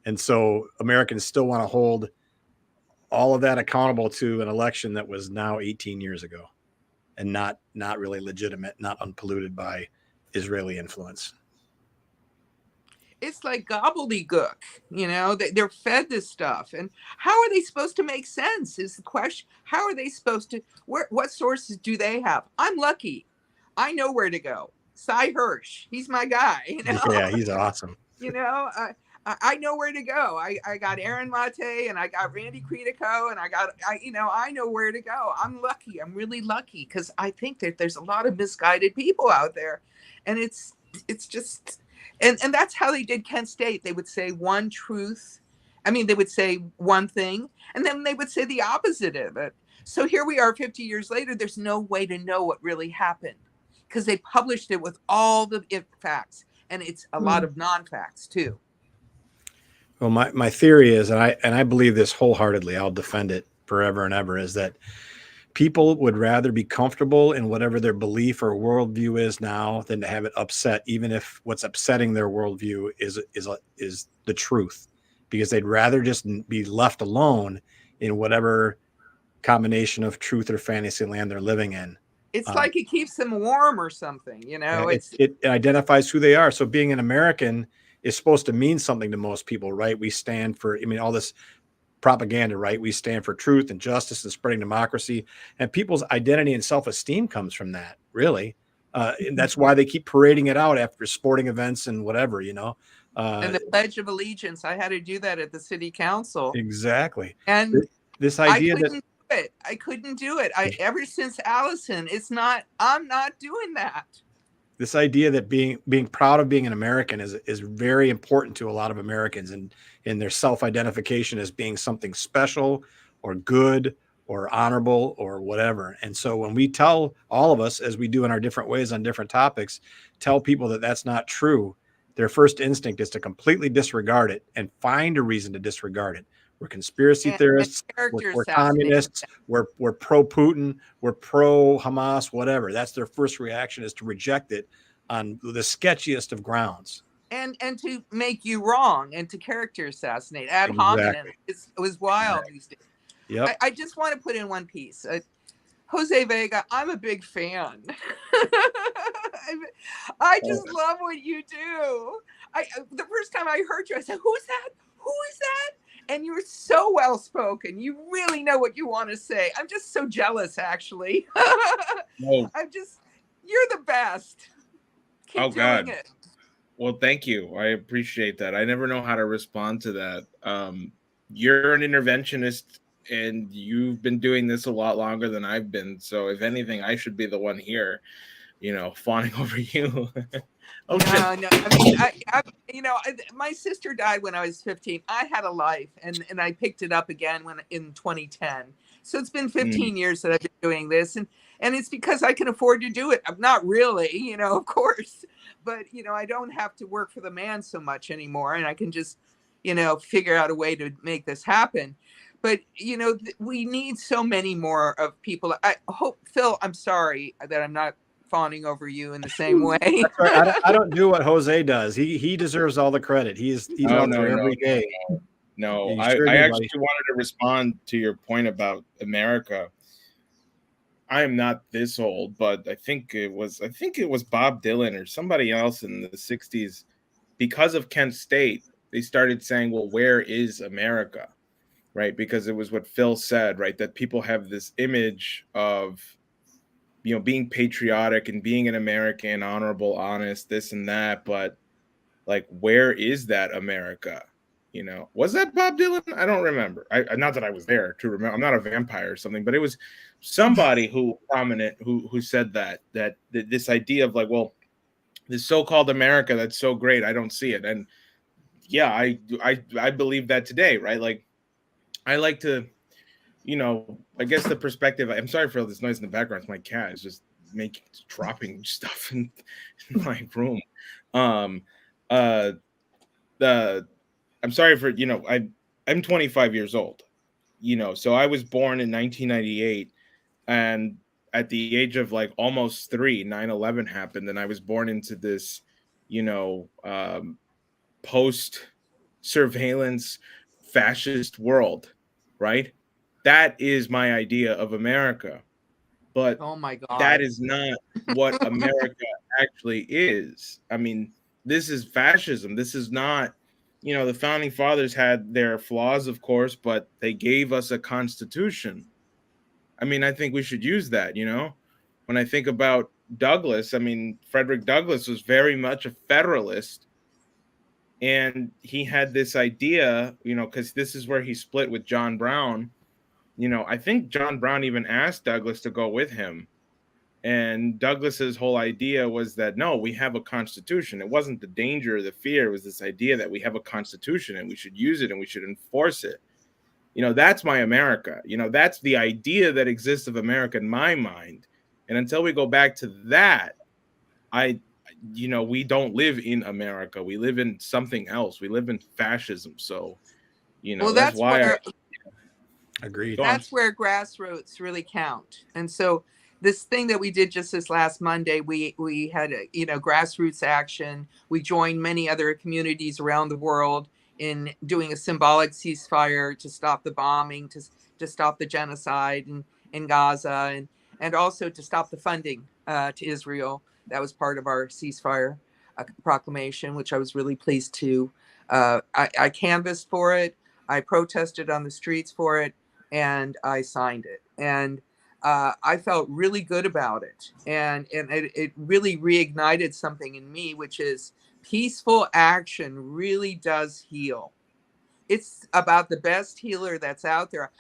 Speaker 4: And so Americans still want to hold all of that accountable to an election that was now 18 years ago and not really legitimate, not unpolluted by Israeli influence.
Speaker 12: It's like gobbledygook, they're fed this stuff. And how are they supposed to make sense is the question. How are they supposed to, what sources do they have? I'm lucky. I know where to go. Cy Hirsch, he's my guy.
Speaker 4: Yeah, he's awesome.
Speaker 12: I know where to go. I got Aaron Mate and I got Randy Credico and I know where to go. I'm lucky. I'm really lucky because I think that there's a lot of misguided people out there. And it's just, and that's how they did Kent State. They would say one truth. I mean, they would say one thing and then they would say the opposite of it. So here we are 50 years later. There's no way to know what really happened because they published it with all the facts and it's a lot of non-facts too.
Speaker 4: Well, my theory is, and I believe this wholeheartedly, I'll defend it forever and ever, is that people would rather be comfortable in whatever their belief or worldview is now than to have it upset, even if what's upsetting their worldview is the truth, because they'd rather just be left alone in whatever combination of truth or fantasy land they're living in.
Speaker 12: It's like it keeps them warm or something,
Speaker 4: It identifies who they are. So being an American is supposed to mean something to most people, right? We stand for, all this propaganda, right? We stand for truth and justice and spreading democracy, and people's identity and self-esteem comes from that, really. And that's why they keep parading it out after sporting events and whatever, and
Speaker 12: the Pledge of Allegiance, I had to do that at the city council.
Speaker 4: Exactly.
Speaker 12: And
Speaker 4: this idea
Speaker 12: I couldn't do it. Ever since Allison, I'm not doing that.
Speaker 4: This idea that being proud of being an American is very important to a lot of Americans, and in their self-identification as being something special or good or honorable or whatever. And so when we tell all of us, as we do in our different ways on different topics, tell people that that's not true, their first instinct is to completely disregard it and find a reason to disregard it. We're conspiracy theorists, we're communists, we're pro-Putin, we're pro-Hamas, whatever. That's their first reaction, is to reject it on the sketchiest of grounds.
Speaker 12: And to make you wrong and to character assassinate. Ad hominem was wild these days.
Speaker 4: Yep.
Speaker 12: I just want to put in one piece. Jose Vega, I'm a big fan. I just love what you do. The first time I heard you, I said, who's that? Who is that? And you're so well spoken. You really know what you want to say. I'm just so jealous, actually. You're the best. Keep doing it.
Speaker 6: Well, thank you. I appreciate that. I never know how to respond to that. You're an interventionist and you've been doing this a lot longer than I've been. So if anything, I should be the one here, fawning over you.
Speaker 12: No. I mean, my sister died when I was 15. I had a life, and I picked it up again in 2010. So it's been 15 years that I've been doing this, and it's because I can afford to do it. I'm not really, of course, but I don't have to work for the man so much anymore, and I can just figure out a way to make this happen. But we need so many more of people. I hope, Phil, I'm sorry that I'm not fawning over you in the same way.
Speaker 4: That's right. I don't do what Jose does. He deserves all the credit. He's out there every day.
Speaker 6: No,
Speaker 4: You
Speaker 6: I
Speaker 4: sure do,
Speaker 6: actually
Speaker 4: buddy.
Speaker 6: wanted to respond to your point about America. I am not this old, but I think it was Bob Dylan or somebody else in the 60s. Because of Kent State, they started saying, well, where is America? Right? Because it was what Phil said, right? That people have this image of being patriotic and being an American, honorable, honest, this and that, but like, where is that America? Was that Bob Dylan? I don't remember. I not that I was there to remember. I'm not a vampire or something, but it was somebody who prominent who said that this idea of like, well, this so-called America that's so great, I don't see it. And yeah, I believe that today, right? Like, I like to, I guess the perspective. I'm sorry for all this noise in the background. It's my cat is just dropping stuff in my room. I'm sorry for, I'm 25 years old, so I was born in 1998, and at the age of like almost 3, 9/11 happened, and I was born into this, post surveillance fascist world, right? That is my idea of America. But
Speaker 12: oh my God,
Speaker 6: that is not what America actually is. I mean, this is fascism. This is not, the founding fathers had their flaws, of course, but they gave us a constitution. I mean, I think we should use that, When I think about Douglas, I mean, Frederick Douglass was very much a federalist. And he had this idea, because this is where he split with John Brown. I think John Brown even asked Douglas to go with him. And Douglas's whole idea was that, no, we have a constitution. It wasn't the danger or the fear. It was this idea that we have a constitution and we should use it and we should enforce it. That's my America. That's the idea that exists of America in my mind. And until we go back to that, we don't live in America. We live in something else. We live in fascism. So,
Speaker 12: well,
Speaker 6: that's why
Speaker 4: Agreed.
Speaker 12: That's where grassroots really count. And so this thing that we did just this last Monday, we had grassroots action. We joined many other communities around the world in doing a symbolic ceasefire to stop the bombing, to stop the genocide in Gaza, and also to stop the funding to Israel. That was part of our ceasefire proclamation, which I was really pleased to. I canvassed for it. I protested on the streets for it, and I signed it. And I felt really good about it. And it really reignited something in me, which is peaceful action really does heal. It's about the best healer that's out there.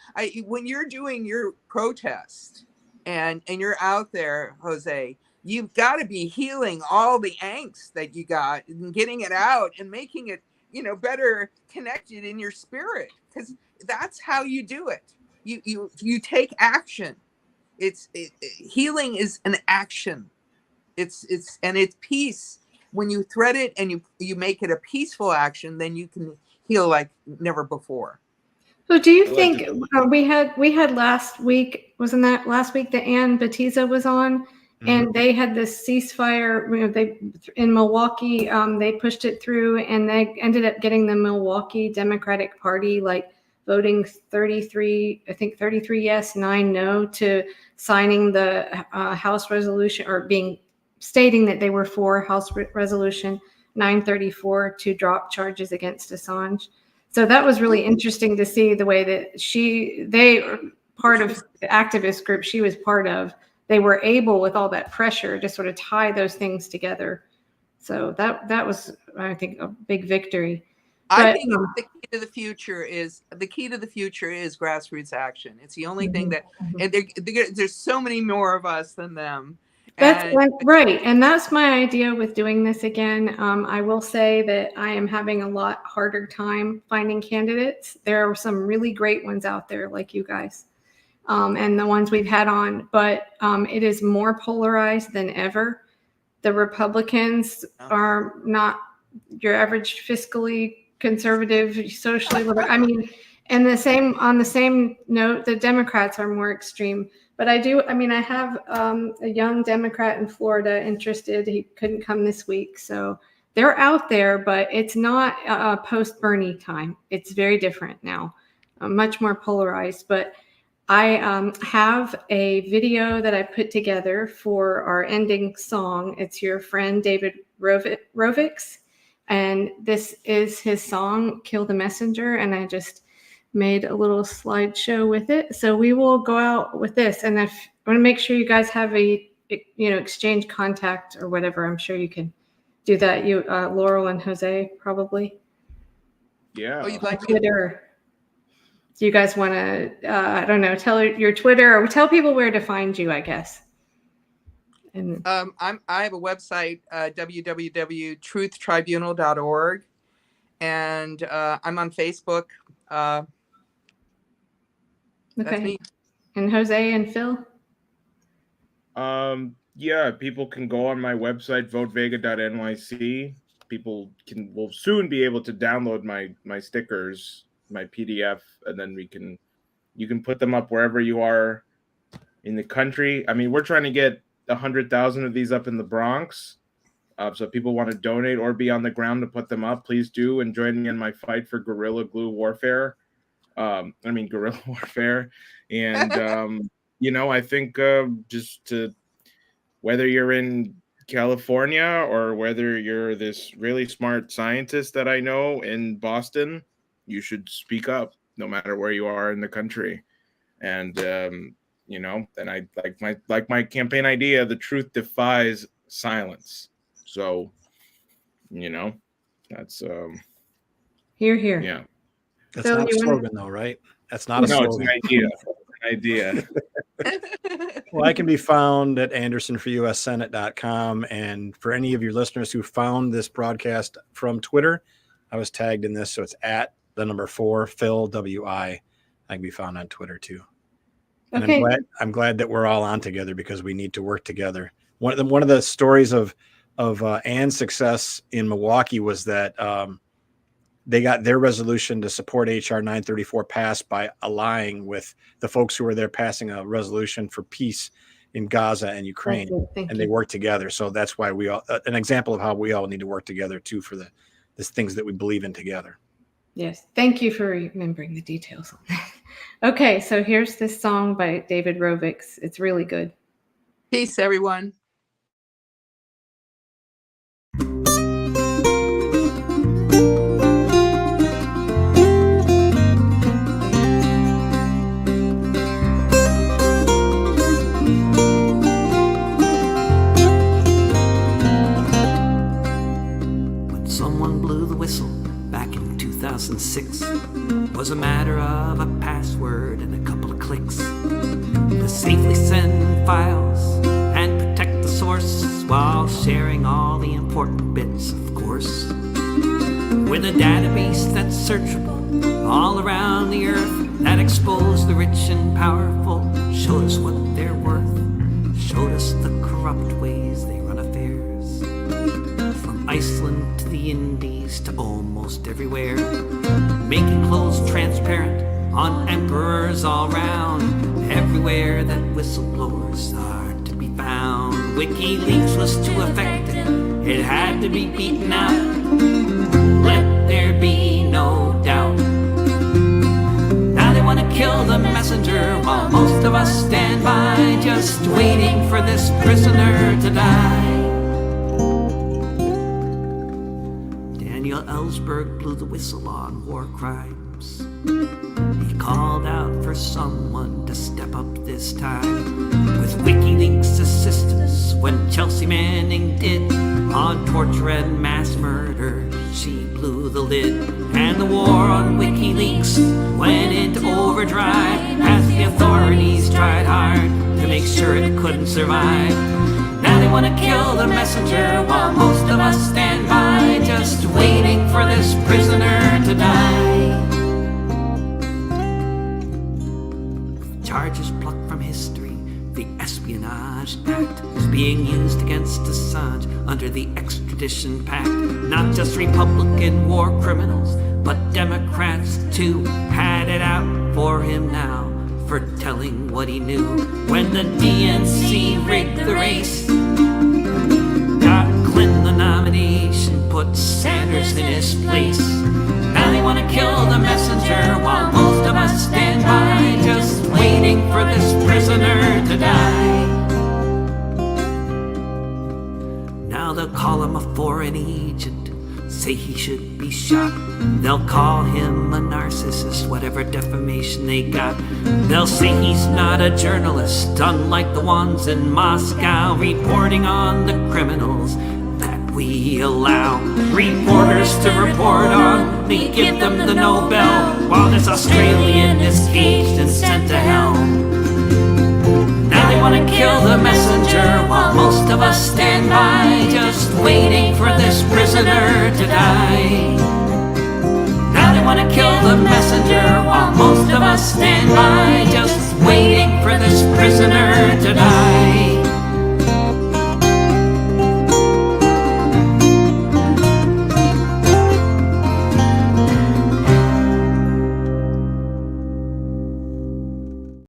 Speaker 12: When you're doing your protest and you're out there, Jose, you've got to be healing all the angst that you got and getting it out and making it, better connected in your spirit, because that's how you do it. You take action. Healing is an action. It's peace. When you thread it and you make it a peaceful action, then you can heal like never before.
Speaker 3: So do you think we had last week, wasn't that last week that Ann Batiza was on? And they had this ceasefire, they in Milwaukee, they pushed it through, and they ended up getting the Milwaukee Democratic Party voting 33 yes, 9 no to signing the House resolution, or stating that they were for House Resolution 934 to drop charges against Assange. So that was really interesting to see the way that they part of the activist group she was part of. They were able, with all that pressure, to sort of tie those things together. So that was, I think, a big victory.
Speaker 12: I think the key to the future is grassroots action. It's the only thing that, and there's so many more of us than them.
Speaker 3: That's right. And that's my idea with doing this again. I will say that I am having a lot harder time finding candidates. There are some really great ones out there, like you guys. and the ones we've had on, but it is more polarized than ever. The Republicans are not your average fiscally conservative, socially liberal. I mean, and on the same note, the Democrats are more extreme. But I have a young Democrat in Florida interested. He couldn't come this week, so they're out there, but it's not post-Bernie time. It's very different now, much more polarized. But I have a video that I put together for our ending song. It's your friend David Rovix, and this is his song, Kill the Messenger, and I just made a little slideshow with it. So we will go out with this, and if I want to make sure you guys have a exchange contact or whatever, I'm sure you can do that. You Laurel and Jose probably.
Speaker 6: Yeah.
Speaker 12: Oh, you'd like
Speaker 3: Twitter. Do you guys want to, I don't know, tell your Twitter or tell people where to find you, I guess? And
Speaker 12: I have a website, www.truthtribunal.org, and I'm on Facebook. That's me.
Speaker 3: And Jose and Phil?
Speaker 6: Yeah, people can go on my website, votevega.nyc. People will soon be able to download my stickers, my PDF, and then you can put them up wherever you are in the country. I mean, we're trying to get 100,000 of these up in the Bronx. So if people want to donate or be on the ground to put them up, please do, and join me in my fight for guerrilla warfare. Guerrilla warfare. And I think whether you're in California or whether you're this really smart scientist that I know in Boston, you should speak up no matter where you are in the country. And and I like my campaign idea, the truth defies silence. So that's
Speaker 3: Hear.
Speaker 6: Yeah.
Speaker 4: That's not a slogan though, right? That's not a slogan.
Speaker 6: It's an idea.
Speaker 4: Well, I can be found at andersonforussenate.com. And for any of your listeners who found this broadcast from Twitter, I was tagged in this. So it's at the number 4, Phil, WI. I can be found on Twitter too. And
Speaker 3: okay.
Speaker 4: I'm glad that we're all on together because we need to work together. One of the stories of Ann's success in Milwaukee was that they got their resolution to support HR 934 passed by allying with the folks who were there passing a resolution for peace in Gaza and Ukraine, and they worked together. So that's why we all an example of how we all need to work together too for the things that we believe in together.
Speaker 3: Yes, thank you for remembering the details on that. Okay, so here's this song by David Rovix. It's really good.
Speaker 12: Peace, everyone.
Speaker 13: When someone blew the whistle back in 2006, was a matter of a password and a couple of clicks to safely send files and protect the source while sharing all the important bits, of course. With a database that's searchable all around the earth that exposed the rich and powerful, showed us what they're worth, showed us the corrupt ways they run affairs. From Iceland to the Indies to almost everywhere, making clothes transparent on emperors all round, everywhere that whistleblowers are to be found. WikiLeaks was too effective, it had to be beaten out. Let there be no doubt. Now they want to kill the messenger while most of us stand by, just waiting for this prisoner to die. Daniel Ellsberg blew the whistle on war crimes. He called out for someone to step up this time. With WikiLeaks assistance, when Chelsea Manning did on torture and mass murder, she blew the lid. And the war on WikiLeaks went into overdrive as the authorities tried hard to make sure it couldn't survive. Now they want to kill the messenger while most of us stand by, just waiting for this prisoner to die. Charges Espionage Act is being used against Assange under the Extradition Pact. Not just Republican war criminals, but Democrats too had it out for him now for telling what he knew. When the DNC rigged the race, got Clinton the nomination, put Sanders in his place. Now they want to kill the messenger while most of us stand by, just waiting for this prisoner to die. Now they'll call him a foreign agent, say he should be shot. They'll call him a narcissist, whatever defamation they got. They'll say he's not a journalist, unlike the ones in Moscow, reporting on the criminals that we allow reporters to report on. We give them the Nobel, while this Australian is caged and sent to hell. Now they want to kill the messenger while most of us stand by, just waiting for this prisoner to die. Now they want to kill the messenger while most of us stand by, just waiting for this prisoner